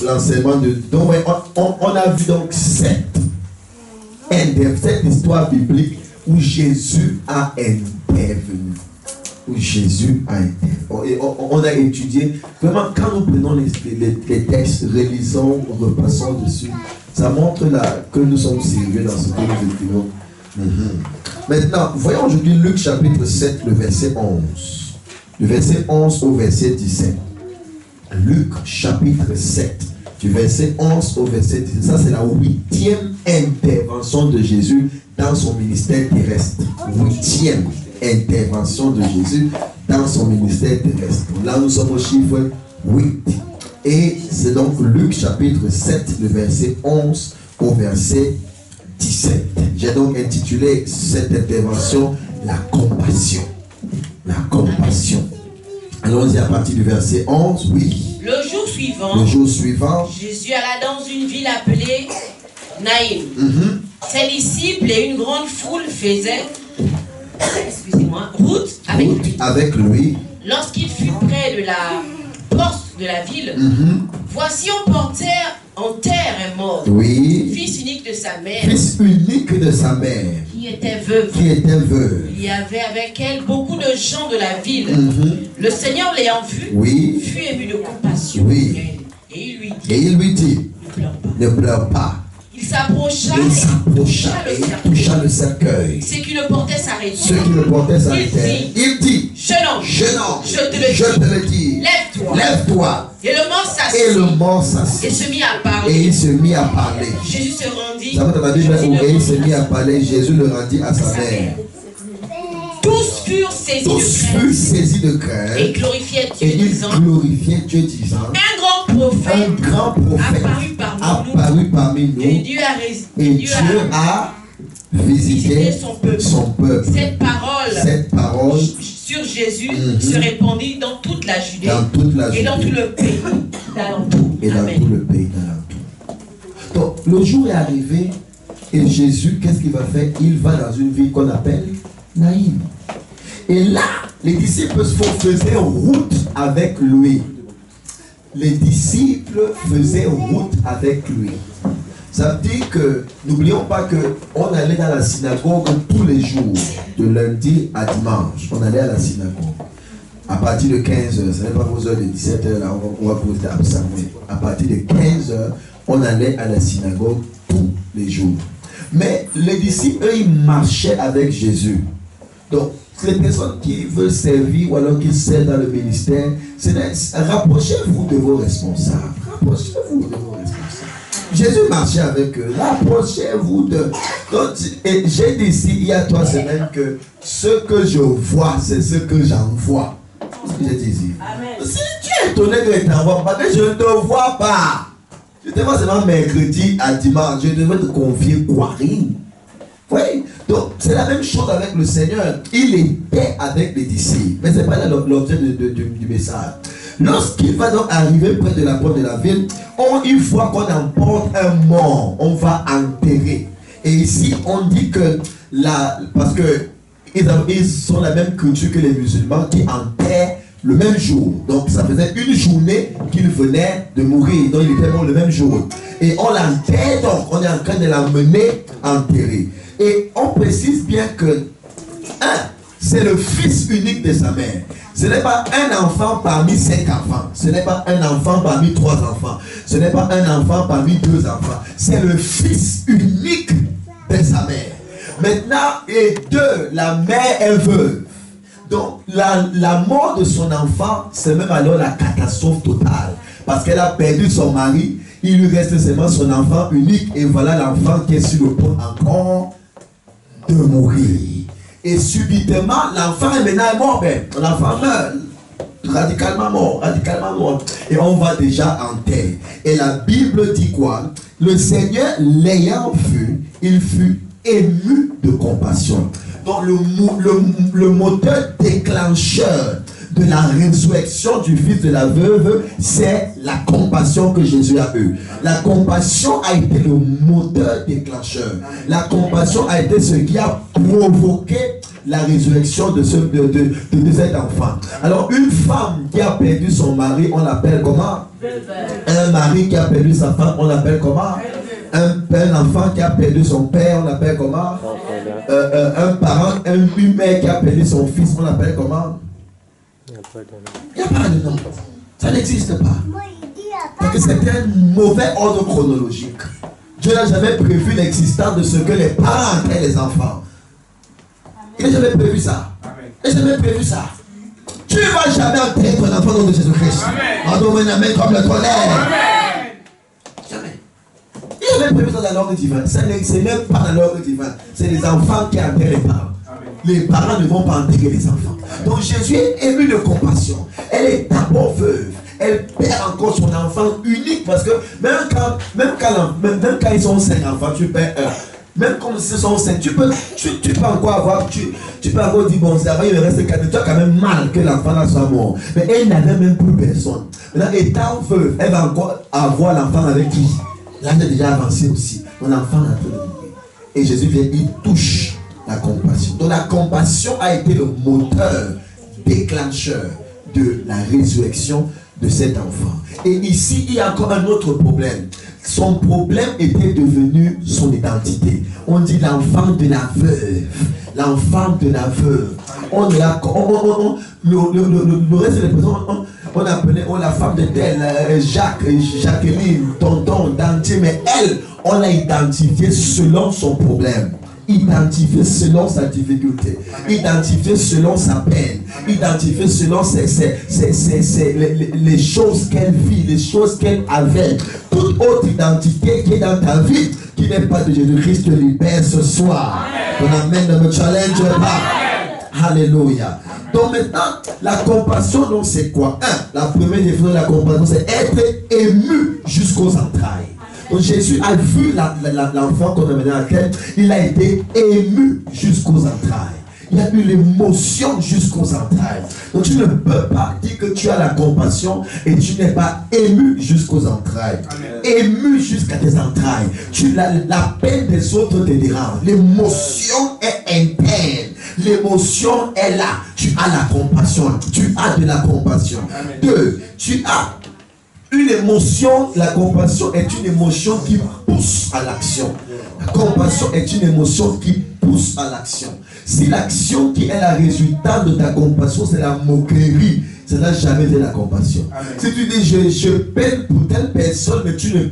l'enseignement de... Donc, on a vu donc cette histoire biblique où Jésus a intervenu. Où Jésus a intervenu. On a étudié, vraiment, quand nous prenons les textes, relisons, repassons dessus, ça montre là que nous sommes sérieux dans ce que nous étudions. Maintenant, voyons aujourd'hui Luc chapitre 7, le verset 11. Du verset 11 au verset 17. Luc chapitre 7, du verset 11 au verset 17. Ça, c'est la 8e intervention de Jésus dans son ministère terrestre. 8e intervention de Jésus dans son ministère terrestre. Là, nous sommes au chiffre 8. Et c'est donc Luc chapitre 7, le verset 11 au verset 17. J'ai donc intitulé cette intervention la compassion. La compassion. Allons-y à partir du verset 11, oui. Le jour suivant, Jésus alla dans une ville appelée Naïm. Ses disciples et une grande foule faisaient route avec lui. Lorsqu'il fut près de la porte de la ville, voici on portait en terre un mort, fils unique de sa mère, qui était veuve. Il y avait avec elle beaucoup de gens de la ville. Le Seigneur l'ayant vu, fut ému de compassion. Et il lui dit, ne pleure pas. Il s'approcha et toucha le cercueil. Ceux qui le portaient s'arrêtaient. Il dit, jeune homme, je te le dis, lève-toi. Et le mort s'assit. Et se mit à parler. Jésus se rendit. Il se mit à parler. Jésus le rendit à sa mère. Tous furent saisis de crainte. Et glorifiaient Dieu disant, un grand prophète apparu parmi nous. Et Dieu a visité son peuple. Cette parole sur Jésus se répandit dans toute la Judée et dans tout le pays d'alentour. Donc, le jour est arrivé et Jésus, qu'est-ce qu'il va faire? Il va dans une ville qu'on appelle Naïm. Et là, les disciples faisaient route avec lui. Les disciples faisaient route avec lui. Ça veut dire que, n'oublions pas qu'on allait dans la synagogue tous les jours, de lundi à dimanche. On allait à la synagogue. À partir de 15h, ce n'est pas vos heures de 17h, là, on va poser à observer. À partir de 15h, on allait à la synagogue tous les jours. Mais les disciples, eux, ils marchaient avec Jésus. Donc, les personnes qui veulent servir ou alors qui servent dans le ministère, rapprochez-vous de vos responsables. Rapprochez-vous de vos responsables. Jésus marchait avec eux. Rapprochez-vous de... Donc, et j'ai dit ici, il y a 3 semaines, que ce que je vois, c'est ce que j'envoie. C'est ce que j'ai dit ici. Amen. Si tu es étonné que je t'envoie pas, que je ne te vois pas. Je te vois seulement mercredi à dimanche. Je devrais te confier quoi? Oui, donc c'est la même chose avec le Seigneur. Il était avec les disciples, mais ce n'est pas l'objet du message. Lorsqu'il va donc arriver près de la porte de la ville, une fois qu'on emporte un mort, on va enterrer. Et ici, on dit que parce que ils sont la même culture que les musulmans qui enterrent le même jour. Donc ça faisait une journée qu'il venait de mourir. Donc il était mort le même jour. Et on l'enterre, donc on est en train de l'emmener enterrer. Et on précise bien que c'est le fils unique de sa mère. Ce n'est pas un enfant parmi 5 enfants. Ce n'est pas un enfant parmi 3 enfants. Ce n'est pas un enfant parmi 2 enfants. C'est le fils unique de sa mère. Maintenant, et 2, la mère est veuve. Donc, la mort de son enfant, c'est même alors la catastrophe totale. Parce qu'elle a perdu son mari, il lui reste seulement son enfant unique. Et voilà l'enfant qui est sur le point encore de mourir. Et subitement, l'enfant est maintenant mort. L'enfant meurt. Radicalement mort. Et on va déjà en terre. Et la Bible dit quoi? Le Seigneur, l'ayant vu, il fut ému de compassion. Donc le moteur déclencheur de la résurrection du fils de la veuve, c'est la compassion que Jésus a eue. La compassion a été le moteur déclencheur. La compassion a été ce qui a provoqué la résurrection de cet enfant. Alors une femme qui a perdu son mari, on l'appelle comment? Un mari qui a perdu sa femme, on l'appelle comment? Un enfant qui a perdu son père, on l'appelle comment? Un parent, une mère qui a perdu son fils, on l'appelle comment? Il n'y a pas de nom. Ça n'existe pas. Parce que c'est un mauvais ordre chronologique. Dieu n'a jamais prévu l'existence de ce que les parents appellent les enfants. Il n'a jamais prévu ça. Il n'a jamais prévu ça. Tu ne vas jamais enterrer ton enfant au nom de Jésus-Christ. En domaine amen comme le tonnerre. Jamais. Il n'a jamais prévu ça dans l'ordre divin. Ce n'est même pas dans l'ordre divin. C'est les enfants qui enterrent les parents. Les parents ne vont pas enterrer les enfants. Donc Jésus est ému de compassion. Elle est d'abord veuve. Elle perd encore son enfant unique parce que même quand ils sont 5 enfants, tu perds un. Même comme ce sont 5, tu peux encore avoir, tu peux encore dire bon, ça va, il me reste 4, tu as quand même mal que l'enfant là soit mort. Mais elle n'avait même plus personne. Maintenant, étant veuve, elle va encore avoir l'enfant avec qui? L'âge est déjà avancé aussi. Mon enfant a tout oublié. Et Jésus vient, il touche la compassion. Donc la compassion a été le moteur déclencheur de la résurrection de cet enfant. Et ici, il y a encore un autre problème. Son problème était devenu son identité. On dit l'enfant de la veuve. L'enfant de la veuve. Le reste des personnes, on appelait la femme de tel, Jacqueline, tonton, dentier, mais elle, on l'a identifiée selon son problème. Identifié selon sa difficulté, identifié selon sa peine, identifié selon les choses qu'elle vit, les choses qu'elle avait. Toute autre identité qui est dans ta vie, qui n'est pas de Jésus-Christ, te libère ce soir. Ton amen ne me challenge pas. Alléluia. Donc maintenant, la compassion, donc c'est quoi? La première définition de la compassion, c'est être ému jusqu'aux entrailles. Donc Jésus a vu l'enfant qu'on a mené à la terre, il a été ému jusqu'aux entrailles. Il a eu l'émotion jusqu'aux entrailles. Donc tu ne peux pas dire que tu as la compassion et tu n'es pas ému jusqu'aux entrailles. Amen. Ému jusqu'à tes entrailles. La peine des autres te dérange. L'émotion est interne. L'émotion est là. Tu as la compassion. Tu as de la compassion. Amen. 2. Tu as une émotion, la compassion est une émotion qui pousse à l'action. La compassion est une émotion qui pousse à l'action. Si l'action qui est la résultante de ta compassion, c'est la moquerie, ça n'a jamais été la compassion. Amen. Si tu dis je peine pour telle personne, mais tu ne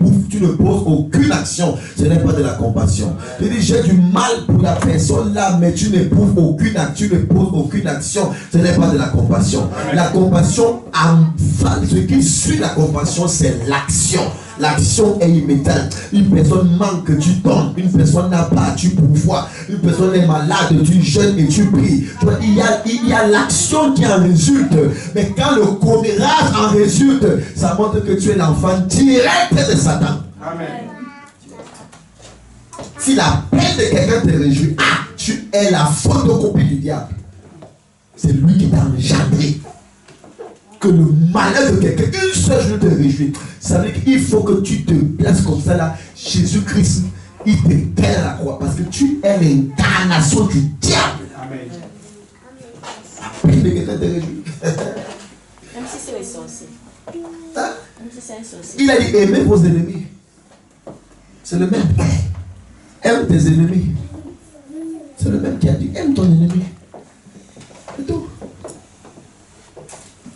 poses aucune action, ce n'est pas de la compassion. Tu dis j'ai du mal pour la personne là, mais tu ne poses aucune action, tu ne poses aucune action, ce n'est pas de la compassion. Amen. La compassion, ce qui suit la compassion, c'est l'action. L'action est immédiate. Une personne manque, tu donnes. Une personne n'a pas, tu pourvois. Une personne est malade, tu jeûnes et tu pries. Il y a l'action qui en résulte. Mais quand le commérage en résulte, ça montre que tu es l'enfant direct de Satan. Amen. Si la peine de quelqu'un te réjouit, tu es la photocopie du diable. C'est lui qui t'a engendré. Que le malheur de quelqu'un, une seule journée te réjouit. Ça veut dire qu'il faut que tu te places comme ça là. Jésus-Christ, il te pèle à la croix parce que tu es l'incarnation du diable. Amen. La peine de quelqu'un te réjouit. Même si c'est insensé. Hein? Même si c'est insensé. Il a dit aimez vos ennemis. C'est le même. Aime tes ennemis. C'est le même qui a dit aime ton ennemi. C'est tout.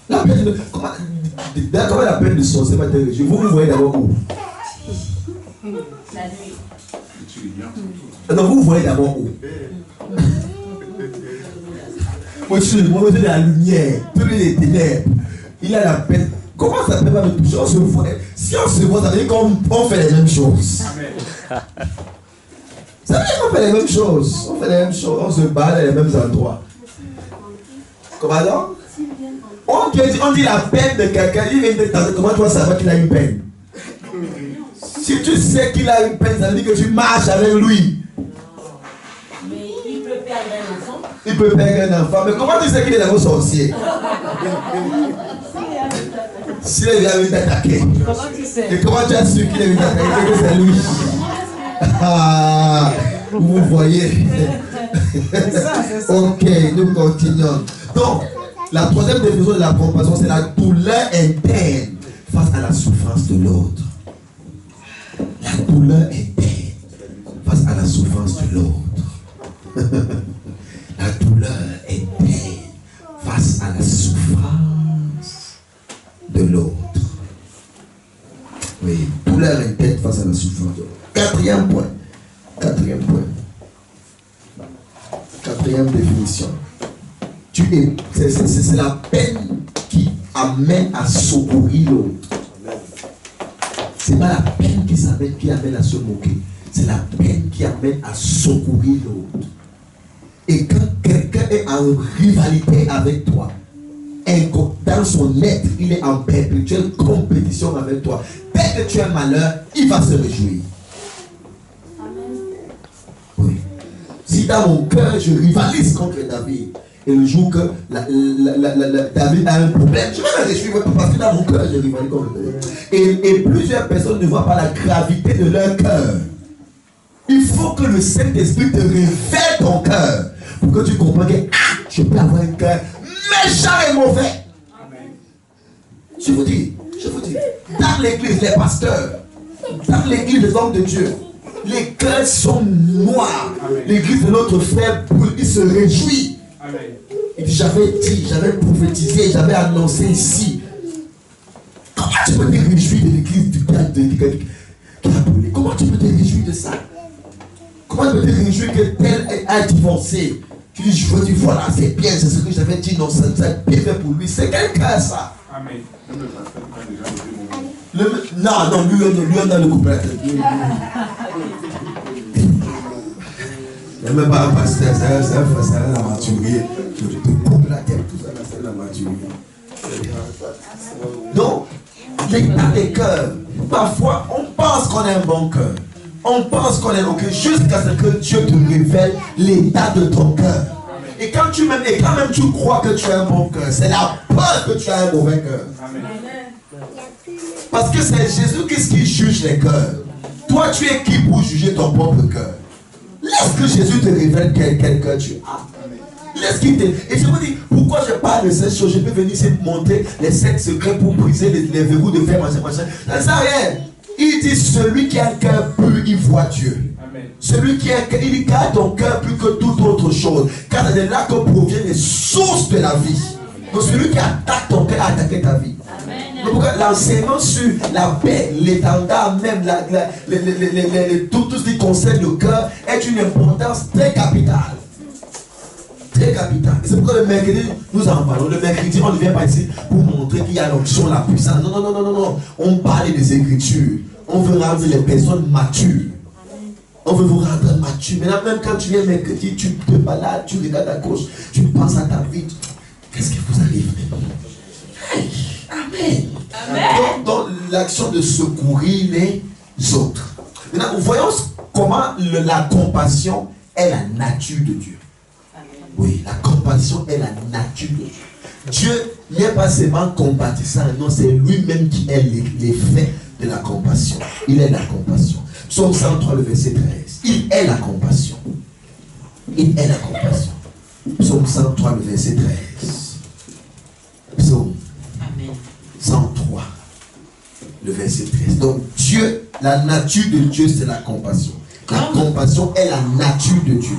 La peine de... Comment la peine de sorcier va te réjouir? Vous voyez d'abord où? La nuit. Non, vous voyez d'abord où? Moi, je suis de la lumière, tous les ténèbres. Il a la peine. Comment ça peut pas me toucher? On se voit. Si on se voit, ça veut dire qu'on fait les mêmes choses. Ça veut dire qu'on fait les mêmes choses. On fait les mêmes choses. On se bat dans les mêmes endroits. Comment donc? On dit la peine de quelqu'un, il vient de tenter. Comment tu vas savoir qu'il a une peine? Si tu sais qu'il a une peine, ça veut dire que tu marches avec lui. Mais il peut perdre un enfant. Il peut perdre un enfant. Mais comment tu sais qu'il est d'abord sorcier? S'il est venu t'attaquer. Comment tu sais? Et comment tu as su qu'il est venu t'attaquer? Que c'est lui. Ah, vous voyez. C'est ça. Ok, nous continuons. Donc, la troisième définition de la compassion, c'est la douleur interne face à la souffrance de l'autre. La douleur est telle face à la souffrance de l'autre. La douleur est telle face à la souffrance de l'autre. Oui, douleur est telle face à la souffrance de l'autre. Quatrième point. Quatrième définition. C'est la peine qui amène à secourir l'autre. C'est pas la peine qui amène à se moquer. C'est la peine qui amène à secourir l'autre. Et quand quelqu'un est en rivalité avec toi, dans son être, il est en perpétuelle compétition avec toi. Dès que tu as malheur, il va se réjouir. Oui. Si dans mon cœur, je rivalise contre David, et le jour que David a un problème, je vais me réjouir parce que dans mon cœur, je rivalise contre David. Et plusieurs personnes ne voient pas la gravité de leur cœur. Il faut que le Saint-Esprit te révèle ton cœur pour que tu comprennes que je peux avoir un cœur méchant et mauvais. Amen. Je vous dis, dans l'église, les pasteurs, dans l'église des hommes de Dieu, les cœurs sont noirs. L'église de notre frère, il se réjouit. Amen. Il dit, j'avais dit, j'avais prophétisé, j'avais annoncé ici. Comment tu peux te réjouir de l'église du père qui a brûlé? Comment tu peux te réjouir de ça? Comment tu peux te réjouir que tel a divorcé? Tu dis, je veux dire, voilà, c'est bien, c'est ce que j'avais dit, non, ça a bien fait pour lui. C'est quelqu'un, ça. Amen. Non, lui, on a le couplet. Il n'y a même pas un pasteur, c'est la maturité. Je te coupe la tête, tout ça, c'est la maturité. Donc, l'état des cœurs, parfois, on pense qu'on a un bon cœur. On pense qu'on est ok jusqu'à ce que Dieu te révèle l'état de ton cœur. Et quand même tu crois que tu as un bon cœur, c'est la peur que tu as un mauvais cœur. Parce que c'est Jésus qui juge les cœurs. Toi, tu es qui pour juger ton propre cœur? Laisse que Jésus te révèle quel cœur tu as. Laisse qu'il te... Et je vous dis, pourquoi je parle de ces choses? Je peux venir ici montrer les 7 secrets pour briser les verrous de fer, machin. Ça ne sert à rien. Il dit, celui qui a un cœur pur, il voit Dieu. Amen. Celui qui a un cœur, il garde ton cœur plus que toute autre chose. Car c'est de là que proviennent les sources de la vie. Donc celui qui attaque ton cœur a attaqué ta vie. Donc l'enseignement sur la paix, l'étendard même, tout ce qui concerne le cœur est une importance très capitale. Très capitale. Et c'est pourquoi le mercredi, nous en parlons. Le mercredi, on ne vient pas ici pour montrer qu'il y a l'onction, la puissance. Non. On parle des Écritures. On veut rendre les personnes matures. On veut vous rendre mature. Maintenant, même quand tu viens mercredi, tu te balades, tu regardes à gauche, tu penses à ta vie. Qu'est-ce qui vous arrive? Amen. Amen. Donc l'action de secourir les autres. Maintenant, voyons comment la compassion est la nature de Dieu. Oui, la compassion est la nature de Dieu. Dieu n'est pas seulement compatissant, non, c'est lui-même qui est l'effet de la compassion. Il est la compassion. Psaume 103, le verset 13. Il est la compassion. Il est la compassion. Psaume 103, le verset 13. Psaume 103, le verset 13. Donc Dieu, la nature de Dieu, c'est la compassion. La compassion est la nature de Dieu.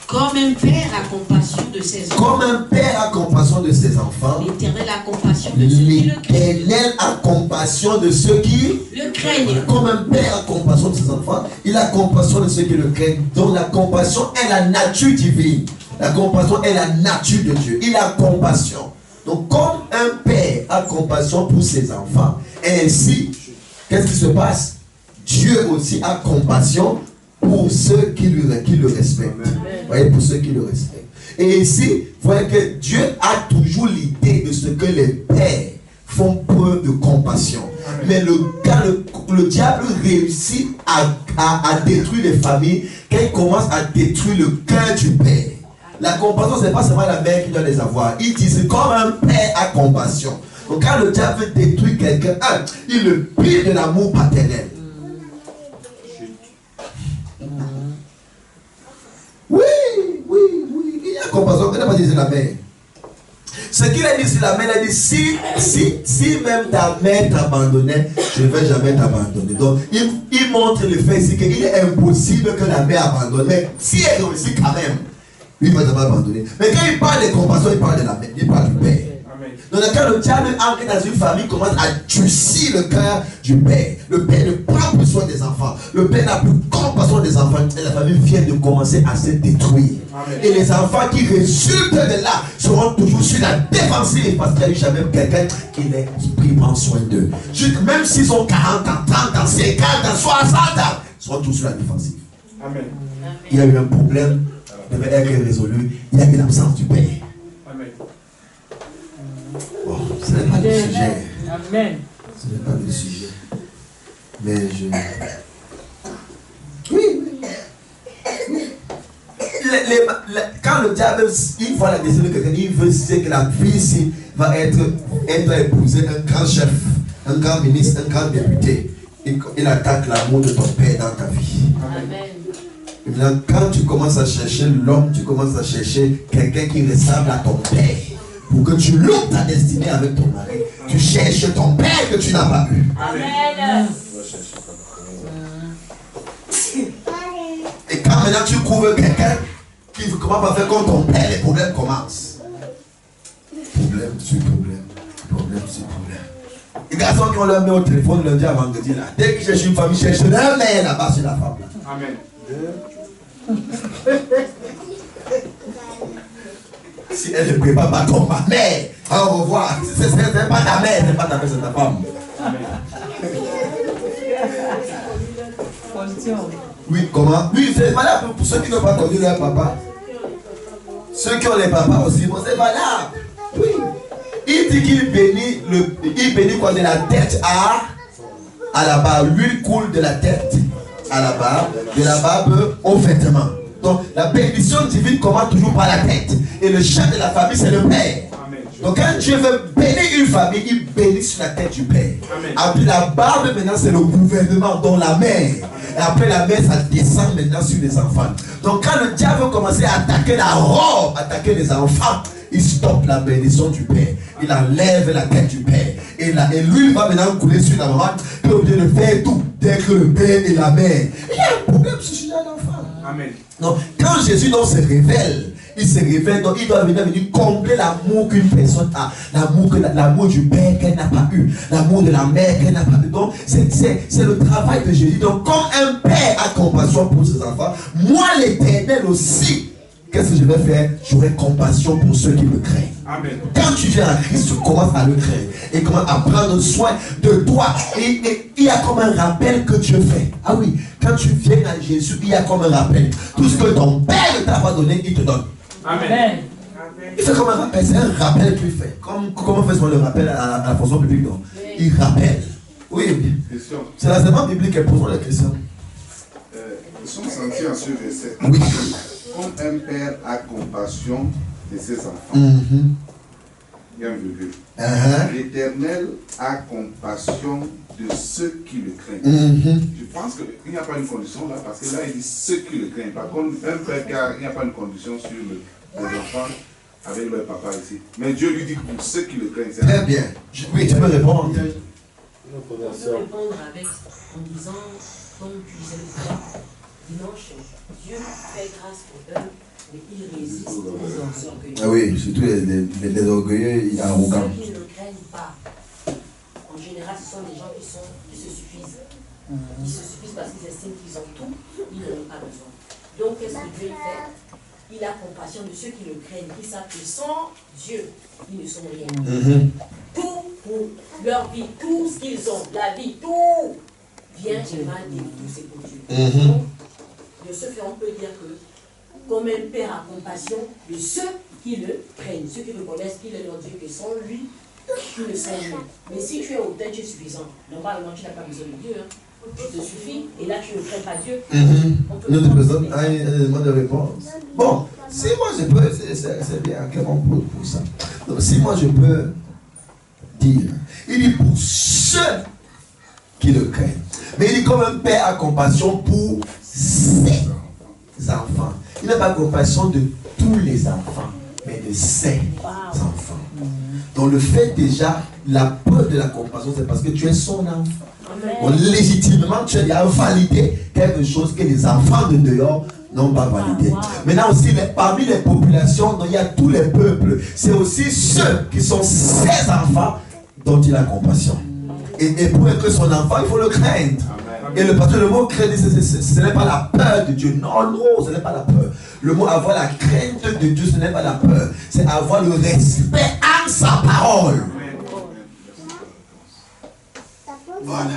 Comme un père a compassion de ses enfants. Comme un père a compassion de ses enfants. L'Éternel a compassion de ceux qui le craignent. L'Éternel a compassion de ceux qui le craignent. Comme un père a compassion de ses enfants, il a compassion de ceux qui le craignent. Donc la compassion est la nature divine. La compassion est la nature de Dieu. Il a compassion. Donc comme un père a compassion pour ses enfants, et ainsi, qu'est-ce qui se passe? Dieu aussi a compassion pour ceux qui le respectent. Vous voyez, pour ceux qui le respectent. Et ici, vous voyez que Dieu a toujours l'idée de ce que les pères font preuve de compassion. Mais le diable réussit à détruire les familles quand il commence à détruire le cœur du père. La compassion, ce n'est pas seulement la mère qui doit les avoir. Il dit, c'est comme un père a compassion. Donc quand le diable détruit quelqu'un, il le prive de l'amour paternel. Oui, il y a compassion. On ne peut pas dire la mère. ce qu'il a dit sur la mère, il a dit si même ta mère t'abandonnait, je ne vais jamais t'abandonner. Donc il montre le fait ici qu'il est impossible que la mère abandonne. Mais si elle réussit quand même, lui ne va jamais abandonner. Mais quand il parle de compassion, il parle de la mère, il parle du père. Donc quand le diable entre dans une famille, commence à durcir le cœur du père. Le père ne prend plus soin des enfants. Le père n'a plus compassion des enfants. Et la famille vient de commencer à se détruire. Amen. Et les enfants qui résultent de là seront toujours sur la défensive parce qu'il n'y a eu jamais quelqu'un qui prend soin d'eux. Même s'ils ont 40 ans, 30 ans, 50 ans, 60 ans, ils seront tous sur la défensive. Amen. Il y a eu un problème, il devait être résolu. Il y a eu l'absence du père. Bon, ce n'est pas le sujet. Amen. Ce n'est pas le sujet. Mais je... Oui. Quand le diable, une fois la décision de quelqu'un, il veut dire que la fille ici va être épousée un grand chef, un grand ministre, un grand député. Il attaque l'amour de ton père dans ta vie. Amen. Et maintenant, quand tu commences à chercher l'homme, tu commences à chercher quelqu'un qui ressemble à ton père. Pour que tu loupes ta destinée avec ton mari, tu cherches ton père que tu n'as pas eu. Amen. Et quand maintenant tu trouves quelqu'un qui commence à faire comme ton père, les problèmes commencent. Problème sur problème, problème sur problème. Les garçons qui ont leur main au téléphone lundi à vendredi, là, dès qu'ils cherchent une famille, ils cherchent leur mère là-bas sur la femme. Là. Amen. Si elle ne prépare pas ton mère, on va voir. C'est pas ta mère, c'est pas ta mère, c'est ta femme. Oui, comment? Oui, c'est valable pour ceux qui n'ont pas connu leur papa. Ceux qui ont les papas aussi, bon, c'est valable. Oui. Il dit qu'il bénit quoi de la tête à la barbe. L'huile coule de la tête à la barbe, de la barbe au vêtement. Donc la bénédiction divine commence toujours par la tête. Et le chef de la famille, c'est le père. Amen. Donc quand Dieu veut bénir une famille, il bénit sur la tête du père. Amen. Après la barbe, maintenant c'est le gouvernement, dont la mère. Et après la mère, ça descend maintenant sur les enfants. Donc quand le diable veut commencer à attaquer la robe, attaquer les enfants, il stoppe la bénédiction du père. Il enlève la tête du père. Et lui, il va maintenant couler sur la maman. Il est obligé de faire tout dès que le père et la mère. Il y a un problème sur ce sujet d'enfant. Amen. Donc, quand Jésus donc se révèle, il se révèle, donc il doit venir combler l'amour qu'une personne a, l'amour du père qu'elle n'a pas eu, l'amour de la mère qu'elle n'a pas eu. Donc, c'est le travail de Jésus. Donc, comme un père a compassion pour ses enfants, moi l'Éternel aussi, qu'est-ce que je vais faire? J'aurai compassion pour ceux qui me craignent. Amen. Quand tu viens à Christ, tu commences à le craindre et commences à prendre soin de toi. Et il y a comme un rappel que Dieu fait. Ah oui, quand tu viens à Jésus, il y a comme un rappel. Tout ce que ton Père ne t'a pas donné, il te donne. Amen. Il fait comme un rappel, c'est un rappel qu'il fait. Comment fait-on le rappel à la fonction publique? Donc, il rappelle. Oui, c'est la semence biblique, posons la question. Nous sommes sentis en ce verset. Oui. Comme un père a compassion de ses enfants. Il y a un virgule. L'Éternel a compassion de ceux qui le craignent. Je pense qu'il n'y a pas une condition là, parce que là il dit ceux qui le craignent. Par contre, un père, il n'y a pas une condition sur les enfants avec leur papa ici. Mais Dieu lui dit pour ceux qui le craignent. Très bien. Oui, tu peux répondre. On peut répondre avec, en disant, comme tu disais dimanche, Dieu fait grâce aux hommes, mais il résiste aux orgueilleux. Ah oui, surtout les orgueilleux et arrogants. Ceux qui ne craignent pas, en général, ce sont des gens qui se suffisent. Ils se suffisent parce qu'ils estiment qu'ils ont tout, ils n'en ont pas besoin. Donc, qu'est-ce que Dieu fait? Il a compassion de ceux qui le craignent, qui savent que sans Dieu, ils ne sont rien. Tout pour leur vie, tout ce qu'ils ont, la vie, tout vient émaner de tout ce que Dieu. Donc, de ce fait, on peut dire que, comme un père a compassion de ceux qui le craignent, ceux qui le connaissent, qui le leur Dieu, que sans lui, ils ne sont rien. Mais si tu es auteur, tu es suffisant. Normalement, tu n'as pas besoin de Dieu. Tu te suffis, et là, tu ne crains pas Dieu. Notre personne a un élément de réponse. Bon, si moi je peux, c'est bien, quel on peut pour ça. Donc, si moi je peux dire, il dit pour ceux qui le craignent. Mais il dit comme un père a compassion pour ses enfants. Il n'a pas compassion de tous les enfants, mais de ses enfants. Donc le fait déjà, la peur de la compassion, c'est parce que tu es son enfant. Donc légitimement, tu as validé quelque chose que les enfants de dehors n'ont pas validé. Maintenant aussi, parmi les populations, donc, il y a tous les peuples. C'est aussi ceux qui sont ses enfants dont il a compassion. Et pour être son enfant, il faut le craindre. Et le mot craindre, ce n'est pas la peur de Dieu. Non, non, ce n'est pas la peur. Le mot avoir la crainte de Dieu, ce n'est pas la peur. C'est avoir le respect à sa parole. Voilà.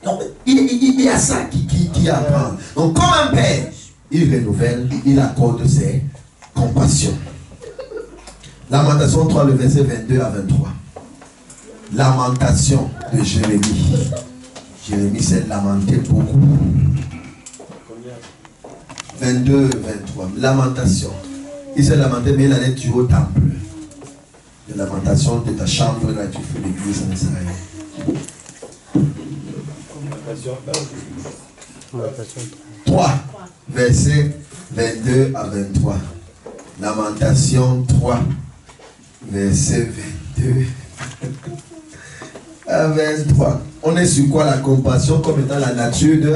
Donc, il y a ça qui apprend. Donc, comme un père, il renouvelle, il accorde ses compassions. Lamentation 3, le verset 22 à 23. Lamentation de Jérémie. Jérémie s'est lamenté beaucoup. 22, 23. Lamentation. Il s'est lamenté, mais il allait tuer au temple. La lamentation de ta chambre, là, tu fais l'église en Israël. 3, verset 22 à 23. Lamentation 3, verset 22 à 23. On est sur quoi? La compassion comme étant la nature de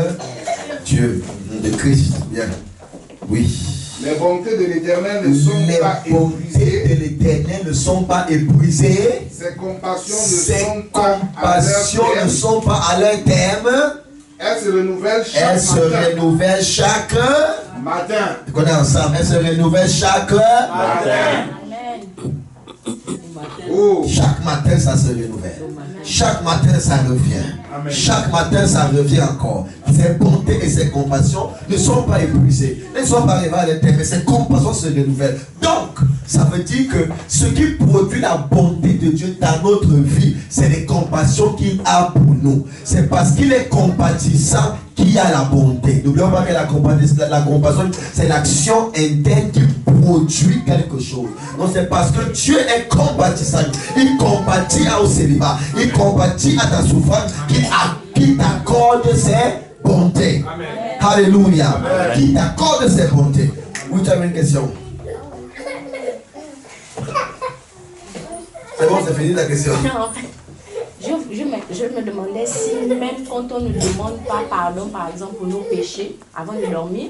Dieu, de Christ. Bien. Oui. Les bontés de l'Éternel ne sont pas épuisées. Les bontés de l'Éternel ne sont pas épuisées. Ses compassions ne sont pas à leur terme. Elles se renouvellent chaque matin. On est ensemble. Elles se renouvellent chaque matin. Oh. Chaque matin, ça se renouvelle. Chaque matin, ça revient. Amen. Chaque matin, ça revient encore. Ses bontés et ses compassions ne sont pas épuisées. Elles ne sont pas arrivées à l'éternel, mais ses compassions se renouvellent. Donc, ça veut dire que ce qui produit la bonté de Dieu dans notre vie, c'est les compassions qu'il a pour nous. C'est parce qu'il est compatissant qu'il y a la bonté. N'oublions pas que la compassion, c'est l'action interne qui produit quelque chose. Donc c'est parce que Dieu est compatissant. Il compatit au célibat. Il compatit à ta souffrance qu'il t'accorde ses bontés. Amen. Alléluia. Qu'il t'accorde ses bontés. Oui, tu as une question. C'est bon, c'est fini ta question. Non, en fait, je me demandais si même quand on ne demande pas pardon, par exemple, pour nos péchés, avant de dormir,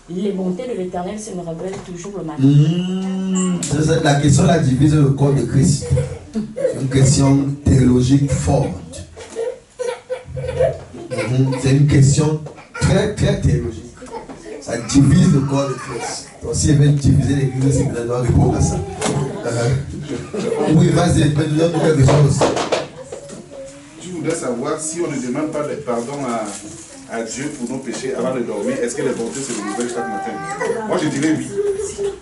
les bontés de l'Éternel se nous révèlent toujours le matin. La question là divise le corps de Christ. C'est une question théologique forte. C'est une question très très théologique. Ça divise le corps de Christ. Donc si elle veut diviser l'église, c'est qu'elle doit répondre à ça. Oui, vas-y, donne-nous quelque chose. Je voudrais savoir si on ne demande pas de pardon à Dieu pour nos péchés avant de dormir, est-ce que les bontés se renouvellent chaque matin? Moi je dirais oui.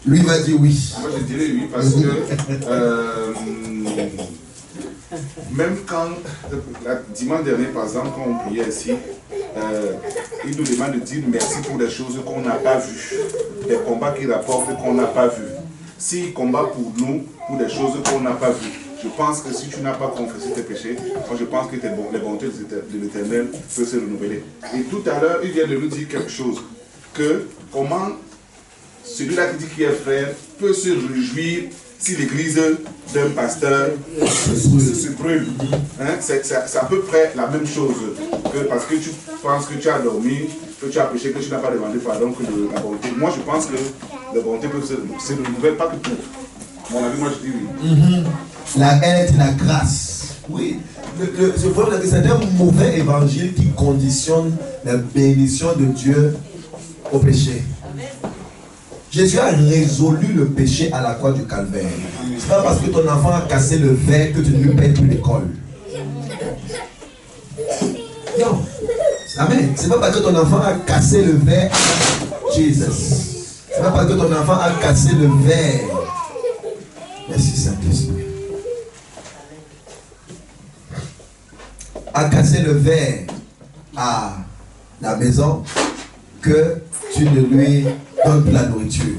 Lui m'a dit oui. Moi je dirais oui parce que même quand, dimanche dernier par exemple, quand on priait ici, il nous demande de dire merci pour des choses qu'on n'a pas vues, des combats qu'il rapporte qu'on n'a pas vus. S'il combat pour nous, pour des choses qu'on n'a pas vues, je pense que si tu n'as pas confessé tes péchés, moi je pense que les bontés de l'Éternel peuvent se renouveler. Et tout à l'heure, il vient de nous dire quelque chose, que comment celui-là qui dit qu'il est frère peut se réjouir si l'église d'un pasteur se brûle. Hein? C'est à peu près la même chose, que parce que tu penses que tu as dormi, que tu as péché, que tu n'as pas demandé pardon, que la bonté. Moi je pense que les bontés peuvent se renouveler, pas que tout. Mon avis, moi je dis oui. La haine et la grâce. Oui. Je vois que c'est un mauvais évangile qui conditionne la bénédiction de Dieu au péché. Jésus a résolu le péché à la croix du calvaire. Ce n'est pas parce que ton enfant a cassé le verre que tu ne lui payes plus l'école. Non. Amen. Ce n'est pas parce que ton enfant a cassé le verre. Jesus. Ce n'est pas parce que ton enfant a cassé le verre. Merci Saint-Esprit. A cassé le verre à la maison que tu ne lui donnes plus la nourriture.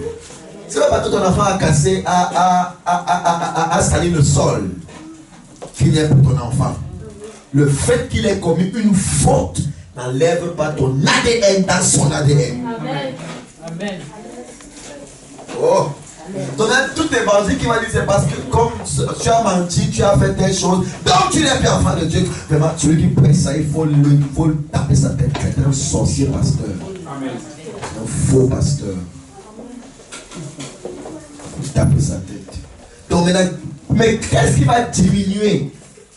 C'est pas parce que ton enfant a cassé, a sali le sol qu'il n'est pour ton enfant. Le fait qu'il ait commis une faute n'enlève pas ton ADN dans son ADN. Amen. Amen. Oh, Donc tout évangile qui va dire c'est parce que comme tu as menti, tu as fait telle chose, donc tu n'es plus enfant de Dieu. Vraiment, celui qui prêche ça, il faut taper sa tête. C'est un sorcier pasteur. Amen. Un faux pasteur. Il faut taper sa tête. Donc maintenant, mais qu'est-ce qui va diminuer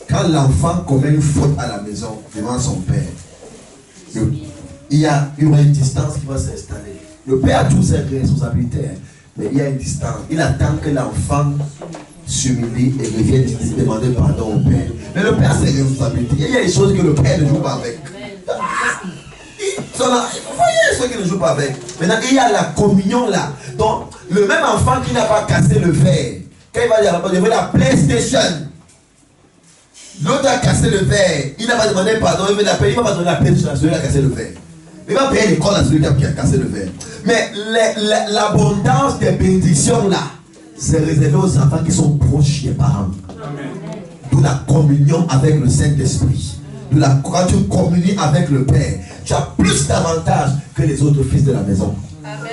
quand l'enfant commet une faute à la maison devant son père? Il y aura une distance qui va s'installer. Le père a toutes ses responsabilités, mais il y a une distance. Il attend que l'enfant s'humilie et revienne demander pardon au père. Mais le père, c'est une responsabilité. Il y a des choses que le père ne joue pas avec. Vous voyez ce qu'il ne joue pas avec. Maintenant, il y a la communion là. Donc, le même enfant qui n'a pas cassé le verre, quand il va dire il veut la PlayStation, l'autre a cassé le verre, il n'a pas demandé pardon, il veut la paix, il ne va pas donner la PlayStation à celui qui a cassé le verre. Il va payer l'école à celui qui a cassé le verre. Mais l'abondance des bénédictions là, c'est réservé aux enfants qui sont proches des parents. D'où la communion avec le Saint-Esprit. Quand tu communies avec le Père, tu as plus d'avantages que les autres fils de la maison. Amen.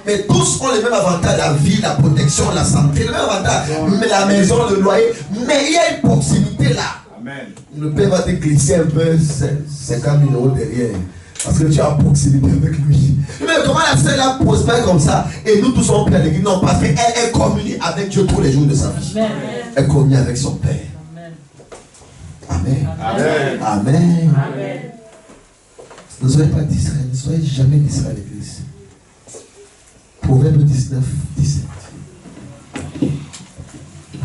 Mais tous ont les mêmes avantages, la vie, la protection, la santé, les mêmes avantages. Mais la maison, le loyer. Mais il y a une proximité là. Amen. Le Père va te glisser un peu 50 000 € derrière. Parce que tu as proximité avec lui. Mais comment la sœur là prospère comme ça et nous tous sommes prêts à l'église? Non, parce qu'elle communie avec Dieu tous les jours de sa vie. Amen. Elle communie avec son Père. Amen. Amen. Amen. Amen. Ne soyez pas d'Israël, ne soyez jamais d'Israël l'église. Proverbe 19, 17.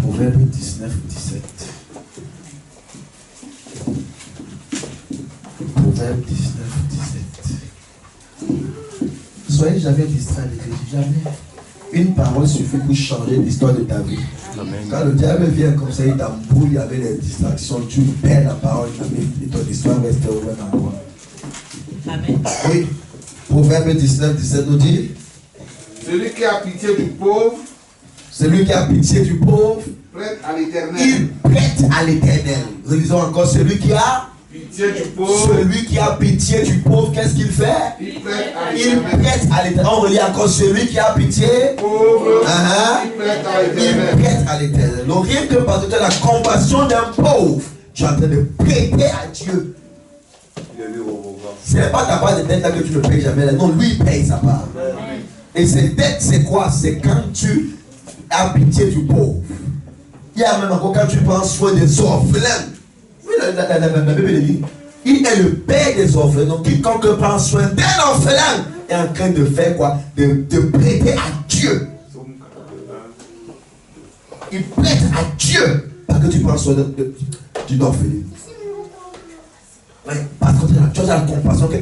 Proverbe 19, 17. Proverbe 19, 17. Ne soyez jamais d'Israël l'église, jamais. Une parole suffit pour changer l'histoire de ta vie. Amen. Quand le diable vient comme ça, il t'embrouille avec les distractions, tu perds la parole et ton histoire reste ouverte encore. Amen. Oui. Proverbe 19, 17 nous dit: celui qui a pitié du pauvre, celui qui a pitié du pauvre, prête à l'Éternel. Il prête à l'Éternel. Relisons encore: celui qui a pitié du pauvre. Celui qui a pitié du pauvre, qu'est-ce qu'il fait? Il prête à l'Éternel. On relit encore: celui qui a pitié pauvre, il prête à l'Éternel. Donc rien que parce que tu as la compassion d'un pauvre, tu es en train de prêter à Dieu. Ce n'est pas ta part de dette là que tu ne payes jamais. Non, lui il paye sa part. Et cette dette, c'est quoi? C'est quand tu as pitié du pauvre. Il y a même encore quand tu prends soin des orphelins. Oui, la Bible dit, il est le père des orphelins. Donc quiconque prend soin d'un orphelin est en train de faire quoi? De prêter à Dieu. Il prête à Dieu parce que tu prends soin d'une orpheline. Oui, parce que tu as la compassion que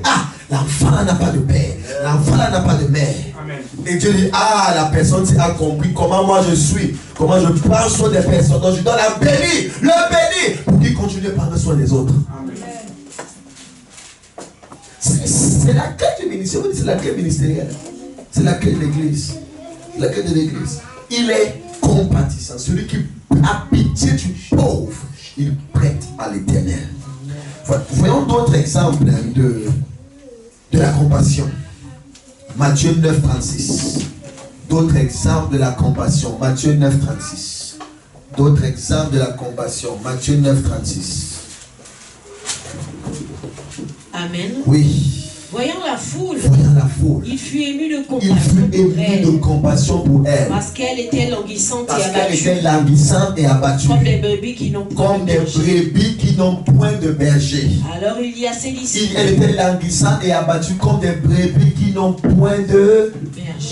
l'enfant n'a pas de père, l'enfant n'a pas de mère. Amen. Et Dieu dit: la personne a compris comment moi je suis, comment je prends soin des personnes, donc je dois la bénir, le bénir pour qu'il continue de prendre soin des autres. Amen. C'est la clé du ministère, c'est la clé ministérielle, c'est la clé de l'église, la clé de l'église. Il est compatissant, celui qui a pitié du pauvre, il prête à l'Éternel. Voyons d'autres exemples de la compassion. Matthieu 9, 36. D'autres exemples de la compassion. Matthieu 9, 36. D'autres exemples de la compassion. Matthieu 9, 36. Amen. Oui. Voyant la foule, il fut ému de compassion pour elle. Parce qu'elle était languissante et abattue. Comme des brebis qui n'ont point de berger. Alors il dit à ses disciples: elle était languissante et abattue comme des brebis qui n'ont point de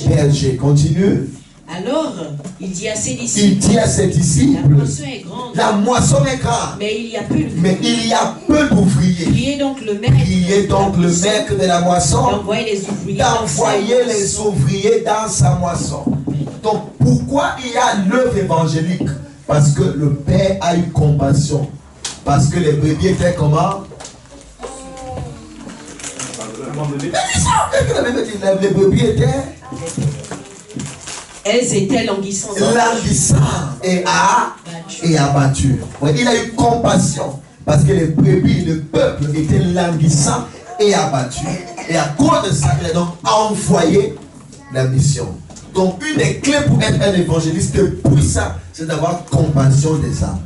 berger. Continue. Alors, il dit à ses disciples, la moisson est grande, mais il y a peu d'ouvriers. Priez donc le maître de la moisson d'envoyer les ouvriers dans sa moisson. Donc, pourquoi il y a l'œuvre évangélique? Parce que le Père a eu compassion. Parce que les brebis étaient comment? Les brebis étaient... Elles étaient languissantes et abattues. Ouais, il a eu compassion parce que les brebis, le peuple était languissant et abattu. Et à cause de ça, il a donc envoyé la mission. Donc une des clés pour être un évangéliste puissant, c'est d'avoir compassion des âmes.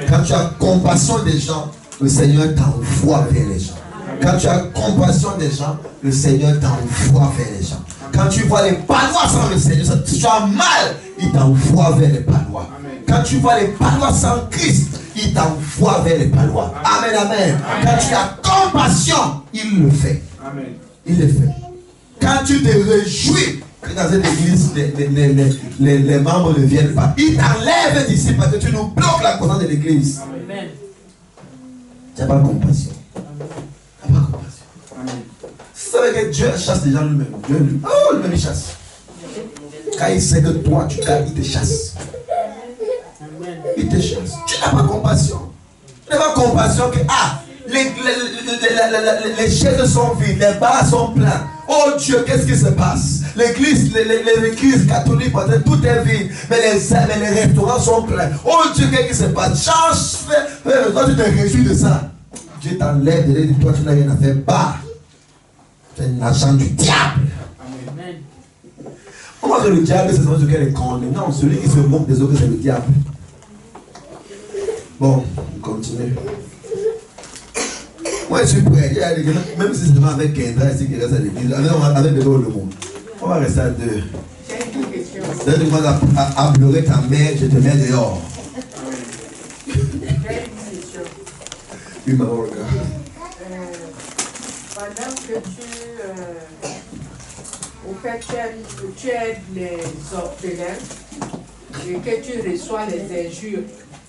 Quand tu as compassion des gens, le Seigneur t'envoie vers les gens. Quand tu as compassion des gens, le Seigneur t'envoie vers les gens. Quand tu vois les panois sans le Seigneur, si tu as mal, il t'envoie vers les panois. Quand tu vois les panois sans Christ, il t'envoie vers les panois. Amen, amen. Quand tu as compassion, il le fait. Il le fait. Quand tu te réjouis que dans cette église, les membres ne viennent pas, il t'enlève d'ici parce que tu nous bloques la croissance de l'église. Tu n'as pas de compassion. Tu n'as pas de compassion. Si ça veut dire que Dieu chasse les gens lui-même, lui-même il chasse. Quand il sait que toi tu gagnes, il te chasse. Il te chasse. Tu n'as pas compassion. Tu n'as pas compassion que les chaises sont vides, les bars sont pleins. Oh Dieu, qu'est-ce qui se passe? L'église, les églises catholiques, tout est vide, mais les restaurants sont pleins. Oh Dieu, qu'est-ce qui se passe? Change, toi tu te réjouis de ça. Dieu t'enlève de toi, tu n'as rien à faire. Bah, tu es un agent du diable. On va que le diable, c'est celui qui est condamné. Non, celui qui se moque des autres, c'est le diable. Bon, on continue. Moi je suis prêt. Même si c'est devant avec Kendra ici qui reste à l'église, avec de l'eau le monde. On va rester à deux. J'ai une question. Si tu commences à pleurer ta mère, je te mets dehors. J'ai une question. Oui, maman, regarde. Pendant que tu aides les orphelins et que tu reçois les injures,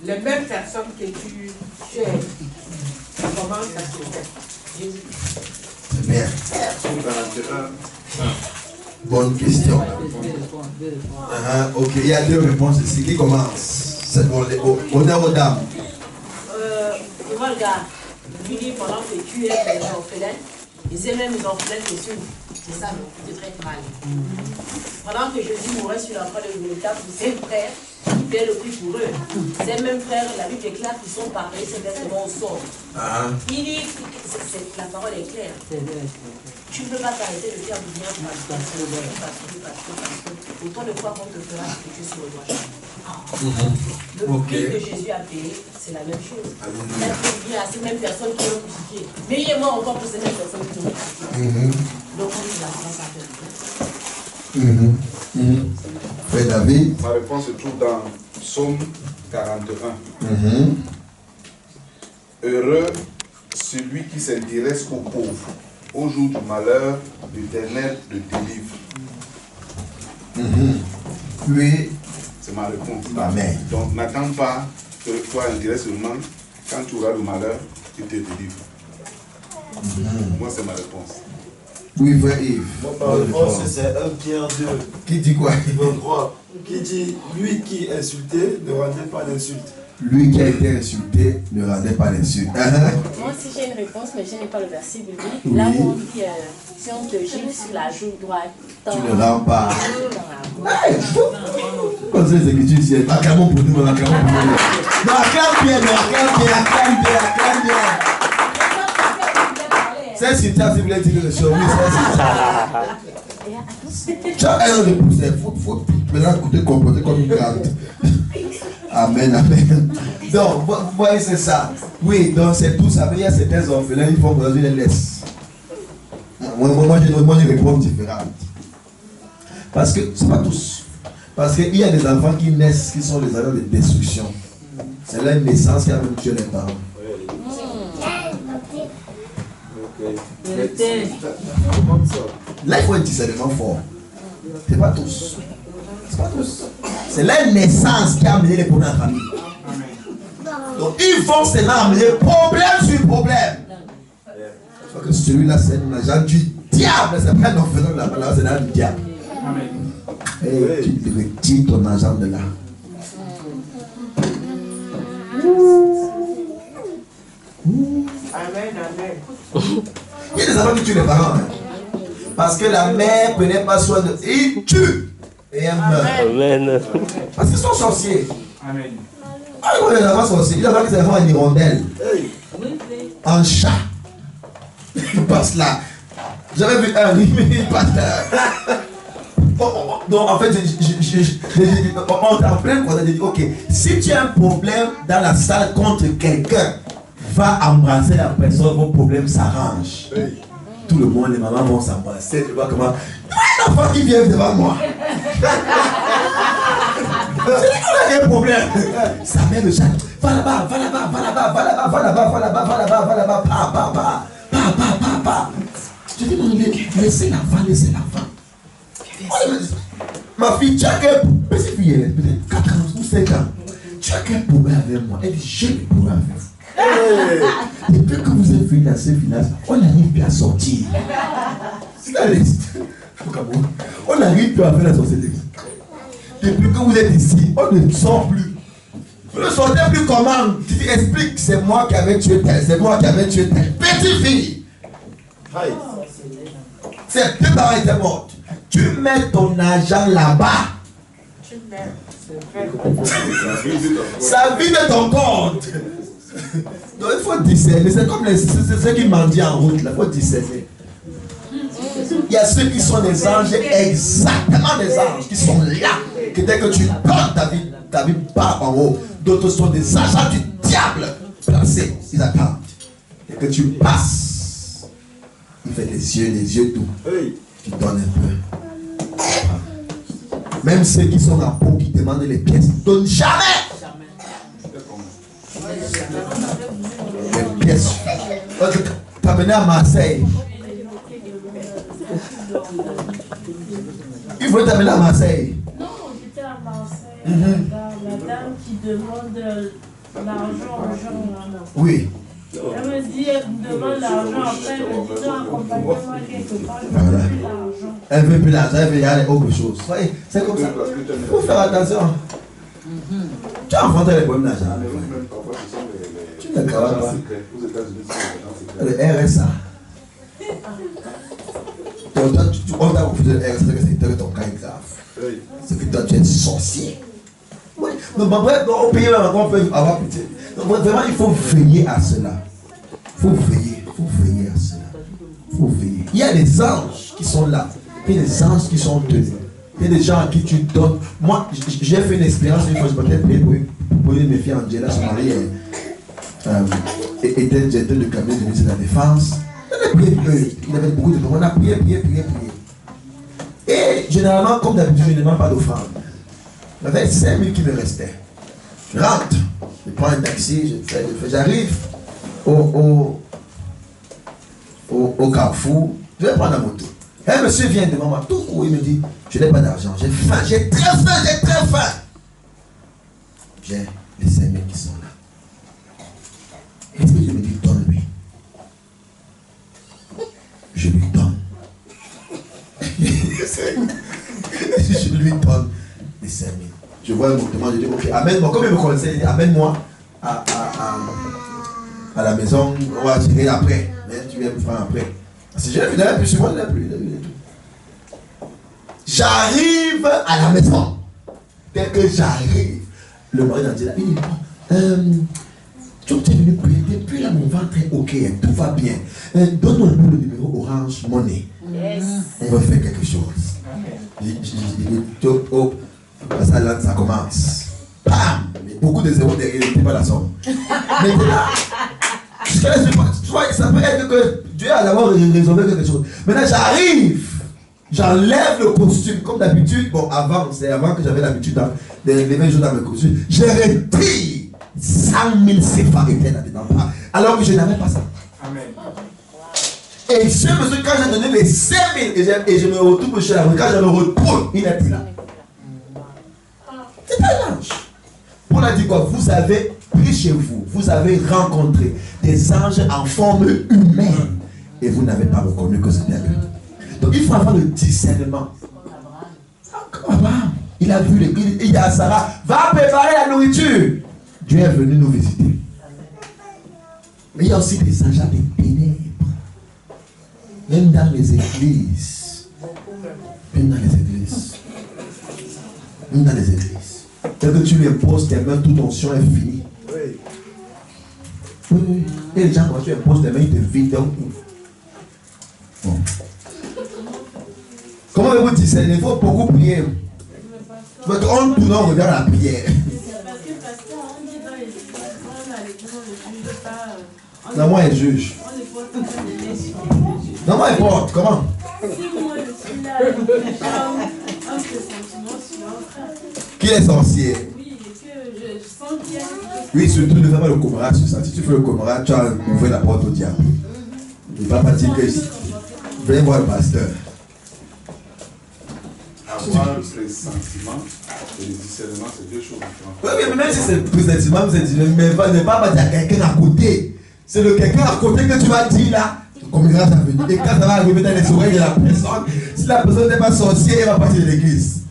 les mêmes personnes que tu aides, comment ça se fait? C'est bien. Bonne question. Ok, il y a deux réponses ici. Qui commence? C'est pour les honneur aux dames. Regarde, lui dit pendant que tu aides les orphelins, et c'est même les orphelins qui suivent. C'est ça, non? Tu te traites mal. Pendant que Jésus mourait sur la croix de Golgotha pour ses frères, il paie le prix pour eux. Ces mêmes frères, la Bible déclare qu'ils sont parés, c'est versément au sort. Il dit, la parole est claire. Tu ne peux pas t'arrêter de faire du bien parce que. Autant de fois qu'on te fera ce que tu es sur le droit. Le prix que Jésus a payé, c'est la même chose. Il a fait bien à ces mêmes personnes qui l'ont crucifié. Mais il est mort encore pour ces mêmes personnes qui l'ont crucifié. Donc on dit la France à faire. Frère David. Ma réponse se trouve dans Psaume 41. Heureux celui qui s'intéresse aux pauvres. Au jour du malheur, l'Éternel le délivre. Oui. C'est ma réponse. Amen. Donc n'attends pas que toi intéresse seulement. Quand tu auras le malheur, il te délivre. Moi, c'est ma réponse. Oui, frère Yves. Ma réponse, c'est 1 Pierre 2. Qui dit quoi? 23. Qui dit, lui qui insultait ne rendait pas d'insulte. Lui qui a été insulté ne rendait pas l'insulte. Moi aussi j'ai une réponse, mais je n'ai pas le verset biblique. Oui. Là où on dit, si on te gifle sur la joue droite, tu ne rends pas. Comme ça, les écritures ici, acclamons pour nous, acclamons pour nous. Non, acclame bien, acclame bien. C'est si tu as si vous voulez dire le show, oui, c'est ça. Tu as un an de pouce, il faut maintenant te comporter comme une grande. Amen. Donc, voyez, c'est ça. Oui, donc c'est tout ça. Mais il y a certains orphelins, ils font dans une laisse. Moi, je réponds différente. Parce que, c'est pas tous. Parce qu'il y a des enfants qui naissent, qui sont des agents de destruction. C'est là une naissance qui a même tué les parents. Là, il faut un discernement fort. C'est pas tous. C'est la naissance qui a amené les problèmes en famille. Donc ils vont seulement amener problème sur problème. Sauf que celui-là c'est un agent du diable. C'est pas un orphelin de la parole, c'est l'agent du diable. Et tu retires ton agent de là. Amen. Il y a des enfants qui tuent les parents. Parce que la mère ne prenait pas soin de. Ils tuent. Et elle meurt. Amen. Parce qu'ils sont sorciers. Amen. Ah, il y a des enfants sorciers. Il y a des enfants qui sont en hirondelle. En chat. Ils passent là. J'avais vu un pasteur. Donc en fait, on t'a plein qu'on a dit, ok, si tu as un problème dans la salle contre quelqu'un, va embrasser la personne, vos problèmes s'arrangent. Tout le monde, les mamans vont s'embrasser, tu vois comment. Un enfant qui vient devant moi. C'est lui qui a des problèmes. Sa mère le chante. Va là-bas, va là-bas, va là-bas, va là-bas, va là-bas, va là-bas, va là-bas, va là-bas, pa. Je dis, mon Dieu, laissez l'enfant, laissez l'enfant. Ma fille, tu as quel petite fille, peut-être 4 ans ou 5 ans. Tu as quel problème avec moi? Elle dit, j'ai le problème avec vous. Depuis que vous êtes venu dans ces finances, on n'arrive plus à sortir. C'est la liste. On n'arrive plus à faire la sorcellerie. Depuis que vous êtes ici, on ne sort plus. Vous ne sortez plus comment? Tu dis, explique, c'est moi qui avais tué tel, c'est moi qui avais tué tel. Petite fille. C'est tes parents étaient morts. Tu mets ton argent là-bas. Tu mets, c'est vrai. Ça vide ton compte. Donc il faut discerner. C'est comme ceux qui mendient en route. Il faut discerner. Il y a ceux qui sont des anges, exactement des anges, qui sont là. Que dès que tu donnes ta vie part en haut. D'autres sont des agents du diable placés. Ils attendent. Et que tu passes. Il fait des yeux doux. Tu donnes un peu. Même ceux qui sont en peau, qui demandent les pièces, ne donnent jamais. Les pièces. Tu as mené à Marseille. Il faut t'amener à Marseille. Non, j'étais à Marseille. La dame qui demande l'argent aux gens. Oui. Elle me dit, elle me demande l'argent. Après, elle me dit, non, accompagne-moi quelque part. Elle veut plus l'argent, elle veut y aller autre chose. C'est comme ça. Il faut faire attention. Tu as inventé les problèmes d'argent. Tu ne crois pas. Le RSA. On t'a refusé le RSA, c'est que ton cas est grave. C'est que toi, tu es sorcier. Oui. Donc, bref, au pays, on peut avoir pitié. Donc, vraiment, il faut veiller à cela. Il faut veiller à cela. Il faut veiller. Il y a des anges qui sont là. Il y a des anges qui sont tenus. Il y a des gens à qui tu donnes. Moi, j'ai fait une expérience une fois, je m'étais prié pour une de mes filles, Angela, son mari était directeur de cabinet du ministère de la Défense. Il avait beaucoup de problèmes. On a prié. Et généralement, comme d'habitude, je ne demande pas d'offrande. Il y avait 5 000 qui me restaient. Je rentre, je prends un taxi, j'arrive au Carrefour, je vais prendre la moto. Et un monsieur vient devant moi, tout court, il me dit, je n'ai pas d'argent, j'ai faim, j'ai très faim. J'ai les 5 000 qui sont là. Est-ce que je me dis, donne-lui? Je lui donne. Je lui donne les 5 000. Je vois un mouvement, je dis, ok, amène-moi, comme il me connaissait, il dit, amène-moi à la maison, on va tirer après. Mais tu viens me faire après. Si je l'ai vu d'ailleurs, puis souvent, je l'ai plus. J'arrive à la maison. Dès que j'arrive, le mari a dit là, il dit, tu es venu prier, depuis là mon ventre est ok, tout va bien. Donne-moi le numéro Orange Money. Yes. On va faire quelque chose. Ça commence. Bam! Beaucoup de zéros derrière, il n'était pas la somme. Mais tu vois, ça peut être que Dieu a d'abord résolu quelque chose. Maintenant, j'arrive, j'enlève le costume, comme d'habitude. Bon, c'est avant que j'avais l'habitude de lever les jours dans le costume. Je retire 100 000 CFA étaient là-dedans. Alors que je n'avais pas ça. Amen. Et ce monsieur, quand j'ai donné les 5 000 et je me retrouve chez la rue, quand je me retrouve, il n'est plus là. C'est un ange. Paul a dit quoi? Vous avez pris chez vous, vous avez rencontré des anges en forme humaine et vous n'avez pas reconnu que c'était eux. Donc il faut avoir le discernement. Abraham, il a vu, il dit à Sarah, va préparer la nourriture. Dieu est venu nous visiter. Mais il y a aussi des anges des ténèbres. Même dans les églises. Même dans les églises. Même dans les églises. Dès que tu lui imposes tes mains, toute onction est finie. Oui. Et les gens, quand tu imposes tes mains, ils te vident d'un coup. Bon. Comment vous discernez? Il faut beaucoup prier. On tourne, on regarde la prière. Parce que pasteur, on dit dans les églises, on ne juge pas. Non, moi, il juge. On ne porte pas de lait sur les juges. Non, moi, il porte. Comment? Si moi, je suis là, un pressentiment sur un frère. Qui est sorcier? Oui, et que je sens qu'il y a quelque chose. Oui, surtout ne fais pas le comrade sur ça. Si tu fais le comrade, tu as ouvert la porte au diable. Il ne va pas dire que viens voir le pasteur. Avoir le pressentiment et le discernement, c'est deux choses différentes. Oui, mais même si c'est le pressentiment, mais ne pas dire à quelqu'un à côté. C'est le quelqu'un à côté que tu vas dire là. Comme ça va venir. Et quand ça va arriver dans les oreilles de la personne, si la personne n'est pas sorcière, elle va partir de l'église.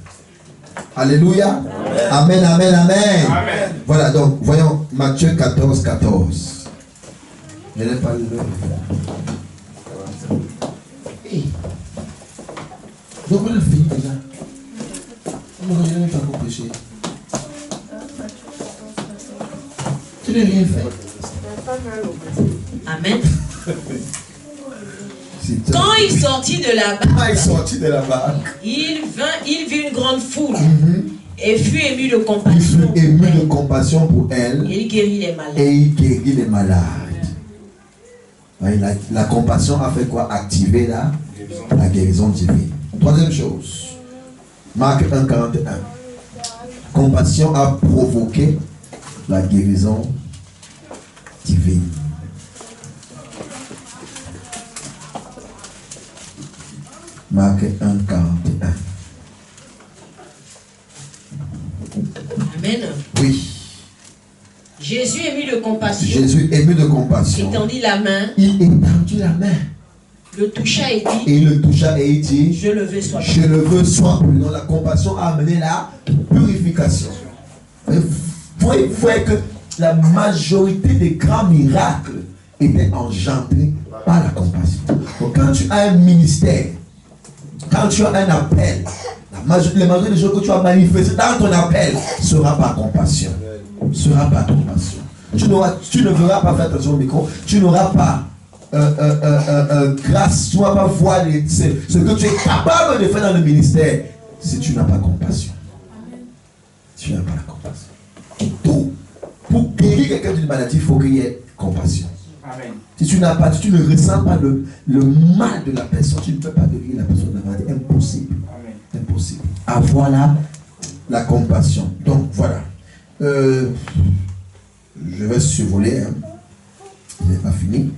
Alléluia. Amen, amen, amen. Amen. Voilà, donc, voyons Matthieu 14, 14. Je n'ai pas le nom. Donc, on le fait déjà. Je n'ai pas compris. Tu n'as rien fait. Amen. Quand il sortit de la barque, il vit une grande foule et fut ému de compassion. Il fut ému de compassion pour elle. Et il guérit les malades. Et il guérit les malades. La compassion a fait quoi? Activer la guérison divine. Troisième chose. Marc 1, 41. Compassion a provoqué la guérison divine. Marc 1, 41. Amen. Oui. Jésus ému de compassion. Jésus ému de compassion. Étendit la main. Il étendit la main. Le toucha et dit. Et il le toucha et il dit. Je le veux soit. Je le veux soit plus. Donc la compassion a amené la purification. Il faut que la majorité des grands miracles étaient engendrés par la compassion. Donc quand tu as un ministère, quand tu as un appel, la majorité des choses que tu as manifestées dans ton appel sera par compassion. Sera par compassion. Tu ne verras pas, faire attention au micro, tu n'auras pas grâce, tu ne vas pas voir ce que tu es capable de faire dans le ministère si tu n'as pas compassion. Tu n'as pas la compassion. Et tout, pour guérir quelqu'un d'une maladie, il faut qu'il y ait compassion. Amen. Si tu n'as pas, si tu ne ressens pas le mal de la personne, tu ne peux pas guérir la personne de la maladie. Impossible. Amen. Impossible. Avoir la compassion. Donc voilà. Je vais survoler. Hein. Je n'ai pas fini.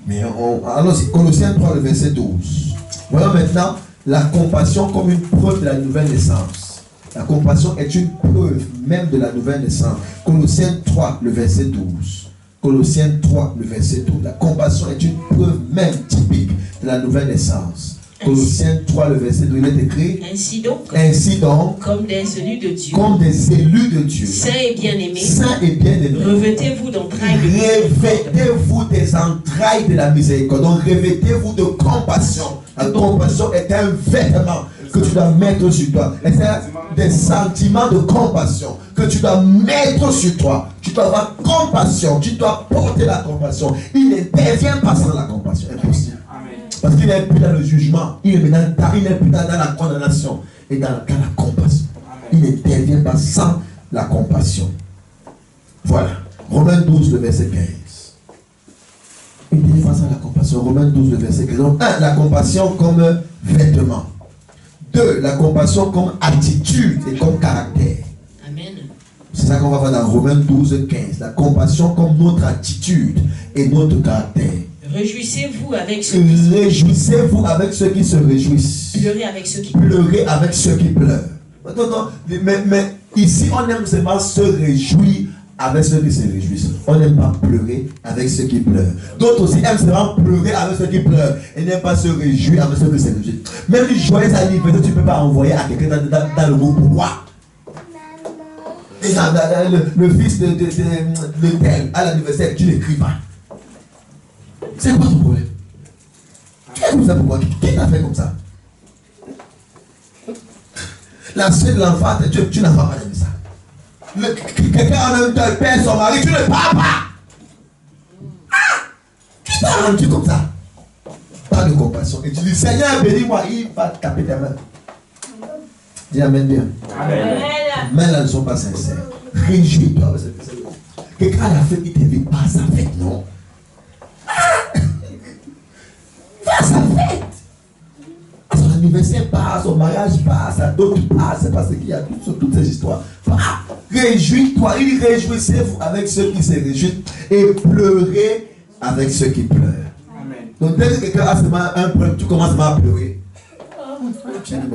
Mais allons-y. Colossiens 3, le verset 12. Voilà maintenant la compassion comme une preuve de la nouvelle naissance. La compassion est une preuve même de la nouvelle naissance. Colossiens 3, le verset 12. Colossiens 3, le verset 12. La compassion est une preuve même typique de la nouvelle naissance. Colossiens 3, le verset 12, il est écrit. Ainsi donc, comme des élus de Dieu. Comme des élus de Dieu. Saints et bien-aimés. Saints et bien-aimés. Revêtez-vous d'entrailles. Revêtez-vous des entrailles de la miséricorde. Donc revêtez-vous de compassion. La compassion est un vêtement que tu dois mettre sur toi. Et c'est des sentiments de compassion que tu dois mettre sur toi. Tu dois avoir compassion. Tu dois porter la compassion. Il n'intervient pas sans la compassion. Impossible. Parce qu'il n'est plus dans le jugement. Il n'est plus dans la condamnation. Et dans la compassion. Il n'intervient pas sans la compassion. Voilà. Romains 12, le verset 15. Il n'intervient pas sans la compassion. Romains 12, le verset 15. Donc, 1. La compassion comme vêtement. 2. La compassion comme attitude et comme caractère. Amen. C'est ça qu'on va voir dans Romains 12, 15. La compassion comme notre attitude et notre caractère. Réjouissez-vous avec ceux qui se réjouissent. Pleurez avec ceux qui pleurent. Pleurez avec ceux qui pleurent. Non, mais ici, on aime seulement se réjouir avec ceux qui se réjouissent. On n'aime pas pleurer avec ceux qui pleurent. D'autres aussi aiment seulement pleurer avec ceux qui pleurent. Et n'aiment pas se réjouir avec ceux qui se réjouissent. Même du joyeux anniversaire, tu ne peux pas envoyer à quelqu'un dans le groupe roi. Et le fils de tel à l'anniversaire, tu n'écris pas. C'est quoi ton problème? Tu es comme ça pourquoi? Qui t'a fait comme ça? La suite de l'enfant, tu n'as pas aimé ça. Quelqu'un en même temps perd son mari, tu ne parles pas. Qui t'a rendu comme ça? Pas de compassion. Et tu dis, Seigneur, bénis-moi, il va taper tes mains. Dis Amen bien. Amen. Mais là, ne sont pas sincères. Réjouis-toi. Quelqu'un a fait, il ne t'invite pas à sa fête, non? Va à sa fête. À son anniversaire pas, à son mariage pas, à sa dot pas, c'est parce qu'il y a toutes ces histoires. Réjouis-toi, il réjouissez-vous avec ceux qui se réjouissent et pleurez avec ceux qui pleurent. Amen. Donc dès que quelqu'un a seulement un problème, tu commences à pleurer.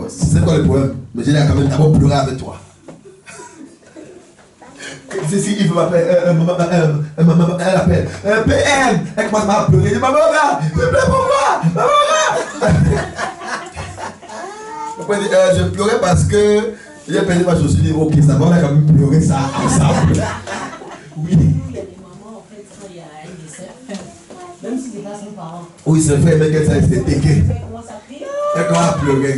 C'est quoi le problème? Mais j'ai quand même d'abord pleurer avec toi. C'est si il veut m'appeler, elle appelle, PM, elle commence à pleurer, elle dit, maman, je pleure pourquoi? Je pleurais parce que j'ai perdu ma chaussure, je dis, ok, ça va, on a quand même pleuré ça ensemble. Oui. Il y a des mamans, en fait, quand il y a un décès, même si c'est pas son parent. Oui, c'est vrai, mais qu'elle s'est déguée. Elle commence à crier. Elle commence à pleurer.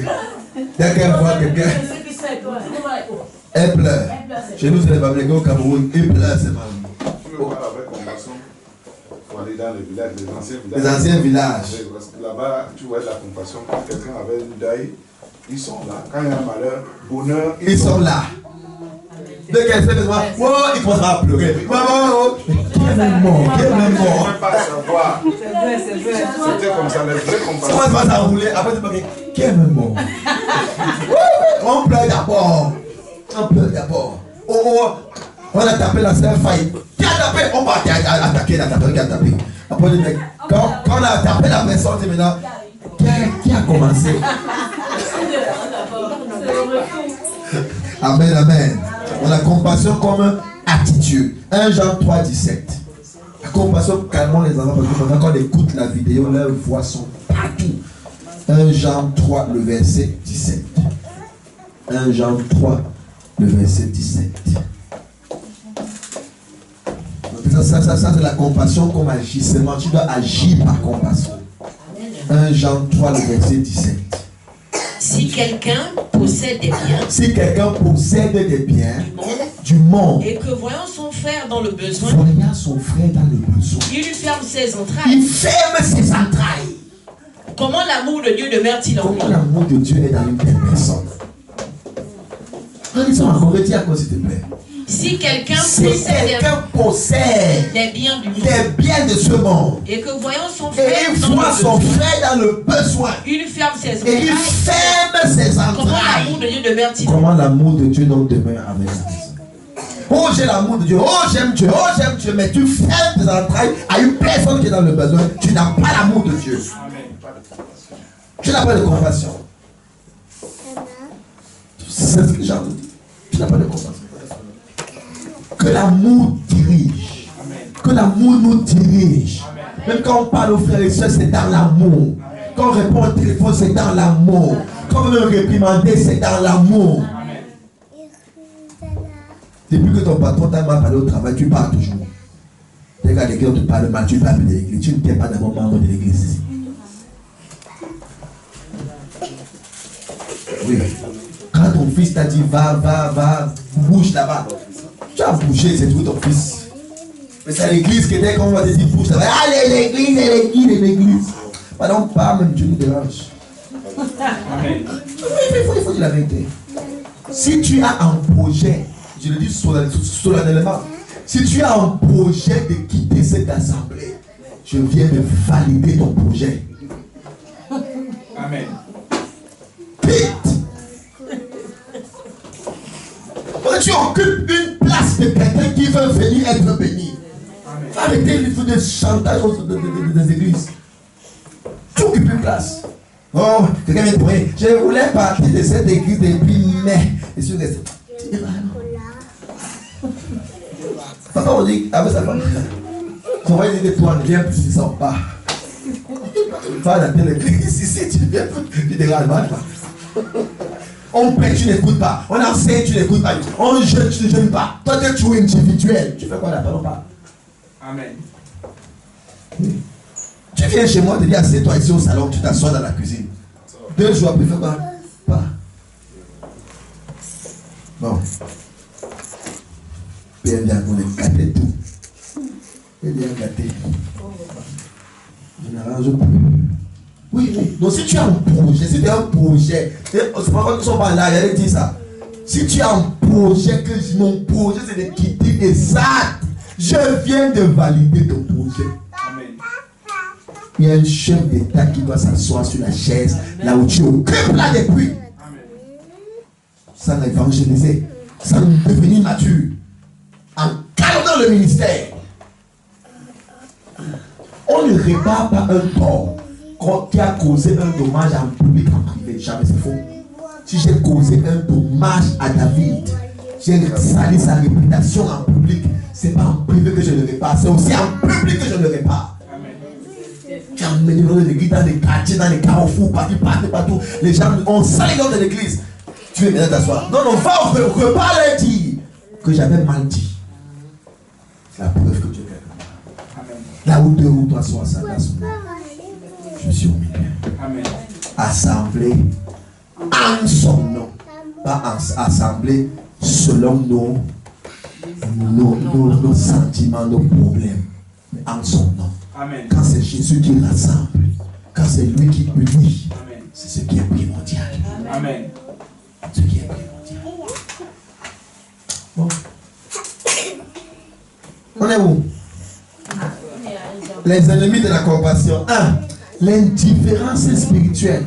Dès qu'elle voit quelqu'un, elle pleure. Chez nous, c'est les Babyloniens au Cameroun, ils pleurent, c'est mal. Tu veux voir avec compassion, il faut aller dans les villages, les anciens villages. Les anciens villages. Oui, parce que là-bas, tu vois de la compassion. Quand quelqu'un avait une deuil, ils sont là. Quand il y a un malheur, bonheur, ils sont là. Dès qu'elle fait besoin, oh, il commencera à pleurer. Maman, oh, qui est même mort? Qui est même mort? Je ne peux pas savoir. C'est vrai, c'est vrai. C'était comme ça, les vraies compassions. Comment ça va s'enrouler? Après, tu peux dire, qui est même mort? On pleure d'abord. On pleure d'abord. Oh, on a tapé la seule faille. Qui a tapé? On va attaquer la personne qui a tapé. Après, quand on a tapé la personne, on dit maintenant, qui a commencé? Amen, amen. On a compassion comme attitude. 1 Jean 3, 17. La compassion calmement les enfants parce que maintenant quand on écoute la vidéo, leurs voix sont partout. 1 Jean 3, le verset 17. 1 Jean 3, le verset 17. Ça c'est la compassion comme agissement. Tu dois agir par compassion. 1 Jean 3, le verset 17. Si quelqu'un possède des biens, si quelqu'un possède des biens du monde, et que voyant son frère dans le besoin, voyant son frère dans le besoin, il lui ferme ses entrailles. Il ferme ses entrailles. Comment l'amour de Dieu demeure-t-il en lui? Comment l'amour de Dieu est dans une telle personne? Ils sont encore dit à quoi, s'il te plaît? Si quelqu'un possède des biens du monde, des biens de ce monde, et que voyant son et il voit son frère dans le besoin, il lui ferme ses entrailles. et il ferme ses entrailles. Comment l'amour de Dieu demeure-t-il? Comment l'amour de Dieu donc demeure avec la personne? Oh, j'ai l'amour de Dieu, oh, j'aime Dieu, mais tu fermes tes entrailles à une personne qui est dans le besoin, tu n'as pas l'amour de Dieu. Tu n'as pas de compassion. C'est ce que j'ai entendu. Tu n'as pas de compassion. Que l'amour dirige. Que l'amour nous dirige. Même quand on parle aux frères et sœurs, c'est dans l'amour. Quand on répond au téléphone, c'est dans l'amour. Quand on veut réprimander, c'est dans l'amour. Depuis que ton patron t'a mal parlé au travail, tu parles toujours. Dès que quelqu'un te parle mal, tu parles de l'église. Tu ne t'es pas d'abord membre de l'église. Oui. Quand ton fils t'a dit va, bouge là-bas. Tu as bougé, c'est tout ton fils. Mais c'est l'église qui était comme on va te dire bouge là-bas. Allez, l'église. Pardon, pas même Dieu nous dérange. Il faut dire la vérité. Si tu as un projet, je le dis solennellement, si tu as un projet de quitter cette assemblée, je viens de valider ton projet. Amen. Vite. Quand tu occupes une place de quelqu'un qui veut venir être béni, arrêtez le chantage des églises. Tu occupes une place. Oh, quelqu'un vient de prier. Je voulais partir de cette église depuis mai. Et je suis resté. Papa, on dit avec sa femme. On va dire que toi, ne viens plus, tu ne sors pas. Va dans telle église ici, tu viens, tu déranges mal. On prie, tu n'écoutes pas. On enseigne, tu n'écoutes pas. On jeûne, tu ne jeûnes pas. Toi, tu es toujours individuel. Tu fais quoi là? Pardon pas. Amen. Oui. Tu viens chez moi, tu dis assieds-toi ici au salon, tu t'assois dans la cuisine. 2 jours après, fais quoi? Pas. Bon. Bien, on est gâté tout. Bien gâté. Je n'arrange plus. Oui, oui. Donc si tu as un projet, si tu as un projet, c'est pas quand ils sont pas là, j'allais dire ça. Si tu as un projet, que mon projet c'est de quitter exact, je viens de valider ton projet. Amen. Il y a un chef d'État qui doit s'asseoir sur la chaise, là où tu occupes là depuis. Sans évangéliser, sans devenir mature, en gardant le ministère. On ne répare pas un tort qui a causé un dommage en public, en privé. Jamais, c'est faux. Si j'ai causé un dommage à David, j'ai sali sa réputation en public, c'est pas en privé que je le répare, c'est aussi en public que je le répare. Tu as emmené dans l'église, dans les quartiers, dans les carrefours, partout. Les gens ont sali dans l'église. Tu veux maintenant t'asseoir. Non, non, va au repas et dire que j'avais mal dit. C'est la preuve que Dieu est quelque part. Là où deux ou trois sont assemblés, je suis au milieu. Assemblée en son nom. Pas assemblée selon nos sentiments, nos problèmes. Mais en son nom. Amen. Quand c'est Jésus qui rassemble, quand c'est lui qui unit, c'est ce qui est primordial. Amen. Ce qui est primordial. Bon. On est où? Les ennemis de la compassion. 1. L'indifférence spirituelle.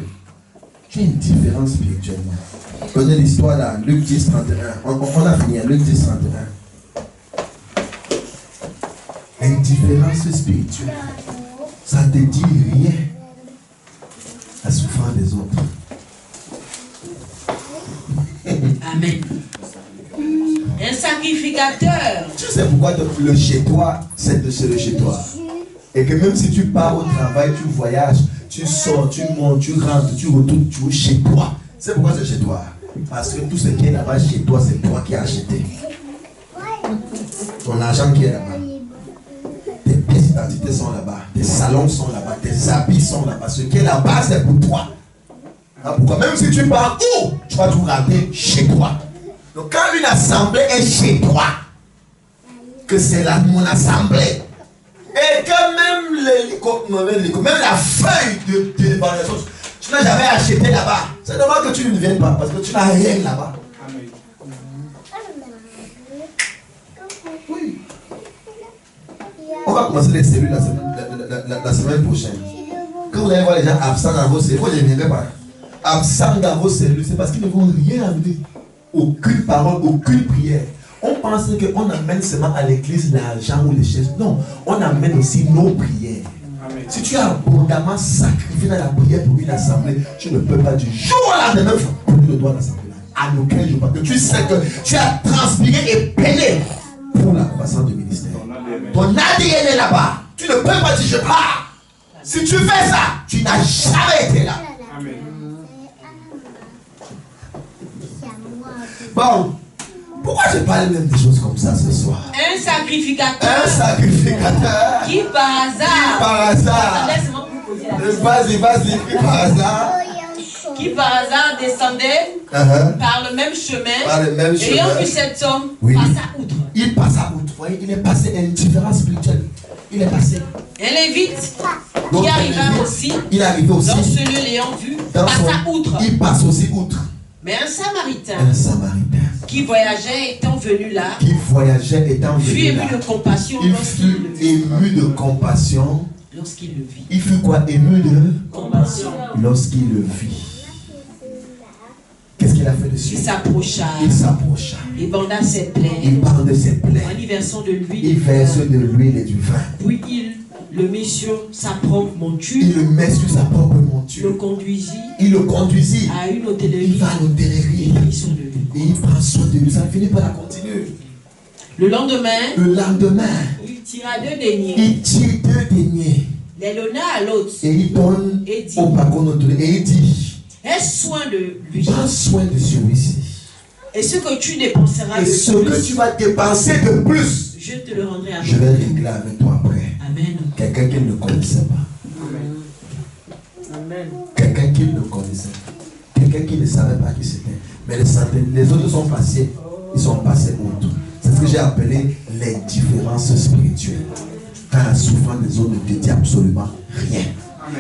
Tu as une différence spirituelle. Prenez l'histoire là, Luc 10, 31. On a fini, Luc 10, 31. L'indifférence spirituelle. Ça ne te dit rien. La souffrance des autres. Amen. Un sacrificateur. Tu sais pourquoi le chez toi, c'est le chez toi. Et que même si tu pars au travail, tu voyages, tu sors, tu montes, tu rentres, tu retournes, tu es chez toi. C'est pourquoi c'est chez toi. Parce que tout ce qui est là-bas chez toi, c'est toi qui as acheté. Ton argent qui est là-bas. Tes pièces d'identité sont là-bas. Tes salons sont là-bas. Tes habits sont là-bas. Ce qui est là-bas, c'est pour toi. Pourquoi? Même si tu pars où, tu vas tout ramener chez toi. Donc quand une assemblée est chez toi, que c'est là mon assemblée, et que même la feuille de l'évaluation, tu n'as jamais acheté là-bas, c'est normal que tu ne viennes pas, parce que tu n'as rien là-bas. Oui. On va commencer les cellules la semaine prochaine. Quand vous allez voir les gens absents dans vos cellules, moi je ne viendrai pas. Absents dans vos cellules, c'est parce qu'ils ne vont rien amener. Aucune parole, aucune prière. On pense qu'on amène seulement à l'église l'argent ou les chaises. Non, on amène aussi nos prières. Amen. Si tu as abondamment sacrifié dans la prière pour une assemblée, tu ne peux pas du jour au lendemain faire le droit d'assemblée. À aucun jour. Parce que tu sais que tu as transpiré et peiné pour la croissance du ministère. Ton ADN est là-bas. Tu ne peux pas dire je pars. Si tu fais ça, tu n'as jamais été là. Amen. Bon, pourquoi je parle même des choses comme ça ce soir? Un sacrificateur. Un sacrificateur. Qui par hasard. Qui par hasard. Vas-y, par hasard. Qui par hasard descendait par le même chemin. Ayant vu cet homme, passa outre. Il passa outre. Voyez, il est passé à une différence spirituelle. Il est passé. Un lévite qui arriva aussi. Il arrivait aussi. Dans ce lieu l'ayant vu, passa outre. Il passe aussi outre. Mais un samaritain qui voyageait étant venu là, fut ému de compassion lorsqu'il le vit. Il fut quoi? Ému de compassion lorsqu'il le vit. Qu'est-ce qu'il a fait dessus? Il s'approcha. Il banda ses plaies. En y versant de l'huile. Il verse de l'huile et du vin. Puis il le mit sur sa propre monture. Il le met sur sa propre monture. Il le conduisit. À une hôtellerie. Il va à l'hôtellerie. Et il prend soin de lui. Ça finit par la continuer. Le lendemain. Il tira 2 deniers. Les donna à l'autre. Et il donne au patron et il dit. Aie soin de lui. Prends soin de celui-ci. Et ce que tu dépenseras de plus. Ce que tu vas dépenser de plus. Je te le rendrai après. Je vais régler avec toi après. Amen. Quelqu'un qui ne connaissait pas. Amen. Quelqu'un qui ne connaissait pas. Quelqu'un qui ne savait pas qui c'était. Mais les autres sont passés. Ils sont passés outre. C'est ce que j'ai appelé l'indifférence spirituelle. Quand la souffrance des autres ne te dit absolument rien.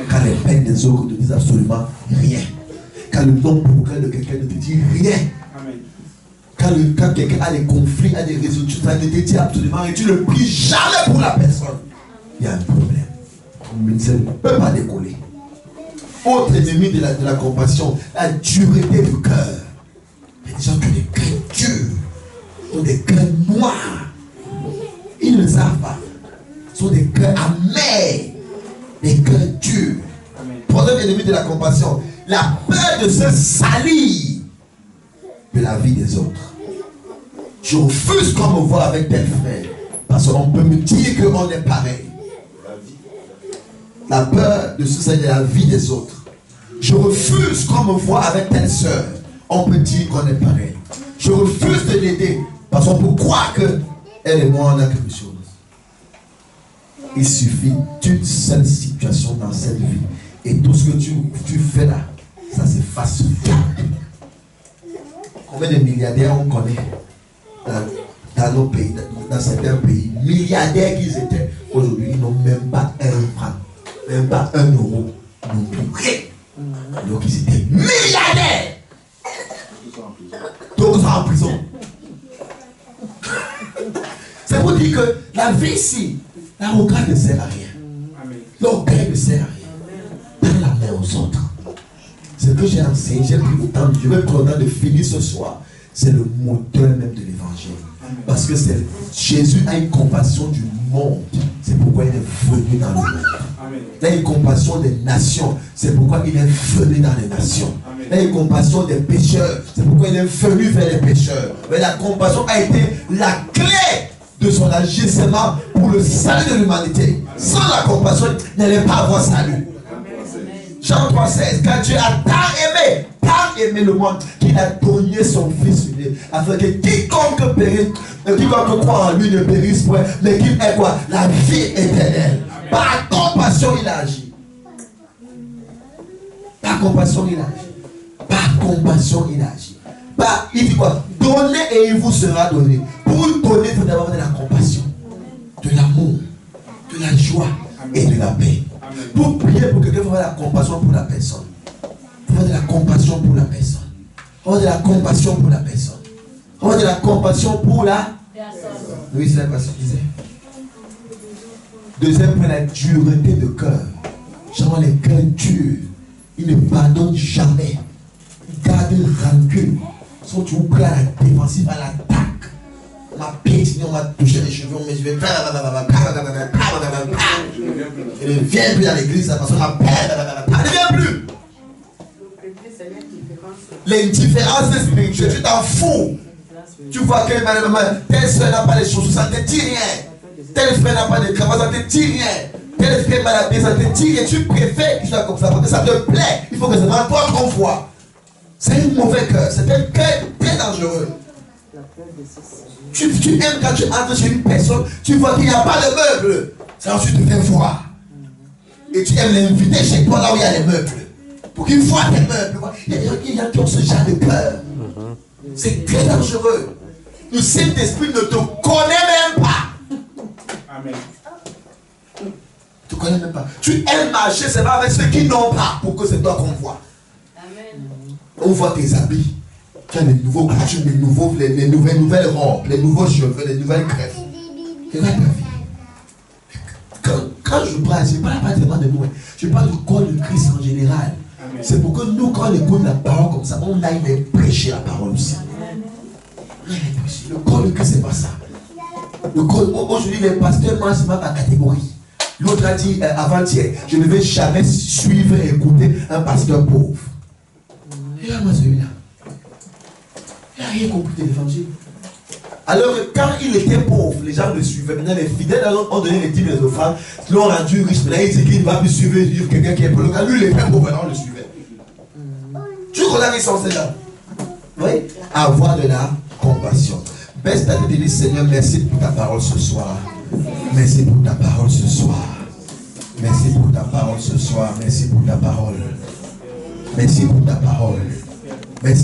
Quand les peines des autres ne te disent absolument rien. Quand le nom pour de quelqu'un ne te dit rien. Quand quelqu'un a des conflits, a des résolutions, ça ne te dit absolument rien. Tu ne pries jamais pour la personne. Il y a un problème. Ça ne peut pas décoller. Autre ennemi de la compassion, la dureté du cœur. Il y a des gens qui ont des cœurs durs, qui ont des cœurs noirs. Ils ne le savent pas. Ce sont des cœurs amers, des cœurs durs. Troisième ennemi de la compassion, la peur de se salir de la vie des autres. Je refuse qu'on me voit avec tel frère, parce qu'on peut me dire qu'on est pareil. La peur de se salir de la vie des autres. Je refuse qu'on me voit avec telle soeur. On peut dire qu'on est pareil. Je refuse de l'aider parce qu'on peut croire que elle et moi on a quelque chose. Il suffit d'une seule situation dans cette vie et tout ce que tu fais là, ça s'efface. Combien de milliardaires on connaît dans nos pays, dans certains pays, milliardaires qu'ils étaient, aujourd'hui ils n'ont même pas un franc, même pas 1 euro, non plus rien. Donc ils étaient milliardaires. Donc ils sont en prison. C'est pour dire que la vie ici, l'arrogance ne sert à rien. L'orgueil ne sert à rien. Dans la main aux autres. Ce que j'ai enseigné, j'ai pris le temps, je vais prendre le temps de finir ce soir. C'est le moteur même de l'évangile. Parce que Jésus a une compassion du monde. C'est pourquoi il est venu dans le monde. Il a une compassion des nations. C'est pourquoi il est venu dans les nations. Il a une compassion des pécheurs. C'est pourquoi il est venu vers les pécheurs. Mais la compassion a été la clé de son agissement pour le salut de l'humanité. Sans la compassion, il n'allait pas avoir salut. Jean 3,16. Quand Dieu a tant aimé le monde, qu'il a donné son Fils unique, afin que quiconque périsse, quiconque croit en lui ne périsse point, mais qu'il ait quoi? La vie éternelle. Par compassion, il a agi. Par compassion, il a agi. Par compassion, il a agi. Il dit quoi? Donnez et il vous sera donné. Pour donner, il faut d'abord de la compassion, de l'amour, de la joie et de la paix. Pour prier pour quelqu'un, il faut avoir de la compassion pour la personne. Il faut avoir de la compassion pour la personne. Il faut avoir de la compassion pour la personne. Il faut avoir de la compassion pour la personne. Oui, c'est la passion qui disait. Deuxième point, la dureté de cœur. Genre les cœurs durs. Ils ne pardonnent jamais. Ils gardent une rancune. Ils sont toujours prêts à la défensive, à l'attaque. On m'a piétiné, on m'a touché les cheveux, mais je vais je ne viens plus à l'église, parce qu'on m'a ne vient plus. L'indifférence spirituelle, tu t'en fous. Tu vois que telle soeur n'a pas les choses, ça ne te dit rien. Tel frère n'a pas de cravate, ça ne te dit rien. Tel frère n'a pas de ça ne te dit rien. Tu préfères qu'il soit comme ça, parce que ça te plaît. Il faut que c'est dans toi qu'on voit. C'est un mauvais cœur, c'est un cœur très dangereux. Tu aimes quand tu entres chez une personne, tu vois qu'il n'y a pas de meubles. C'est ensuite tu te fais voir. Et tu aimes l'inviter chez toi là où il y a les meubles. Pour qu'il voit tes meubles. Il y a des gens qui ont ce genre de cœur. C'est très dangereux. Le Saint-Esprit ne te connaît même pas. Amen. Tu ne connais même pas. Tu aimes marcher seulement avec ceux qui n'ont pas pour que c'est toi qu'on voit. Amen. On voit tes habits. Tu as les nouveaux coutumes, les nouvelles robes, les nouveaux cheveux, les nouvelles crêpes. Regarde ta vie. Quand je parle, je ne parle pas tellement de nous. Je parle du corps de Christ en général. C'est pour que nous, quand on écoute la parole comme ça, on aille prêcher la parole aussi. Le corps de Christ, c'est pas ça. Aujourd'hui, les pasteurs mangent pas par catégorie. L'autre a dit avant-hier, je ne vais jamais suivre et écouter un pasteur pauvre. Regarde-moi celui-là. Il n'a rien compris de l'évangile. Alors que quand il était pauvre, les gens le suivaient. Maintenant, les fidèles ont donné les dîmes et les offrandes, l'ont rendu riche. Maintenant, il dit qu'il ne va plus suivre quelqu'un qui est pauvre. Quand lui, il était pauvre, maintenant, on le suivait. Tu connais qui sont ces gens? Oui. Avoir de la compassion. Baisse ta tête et dis, Seigneur, merci pour ta parole ce soir. Merci pour ta parole ce soir. Merci pour ta parole ce soir. Merci pour ta parole. Merci pour ta parole.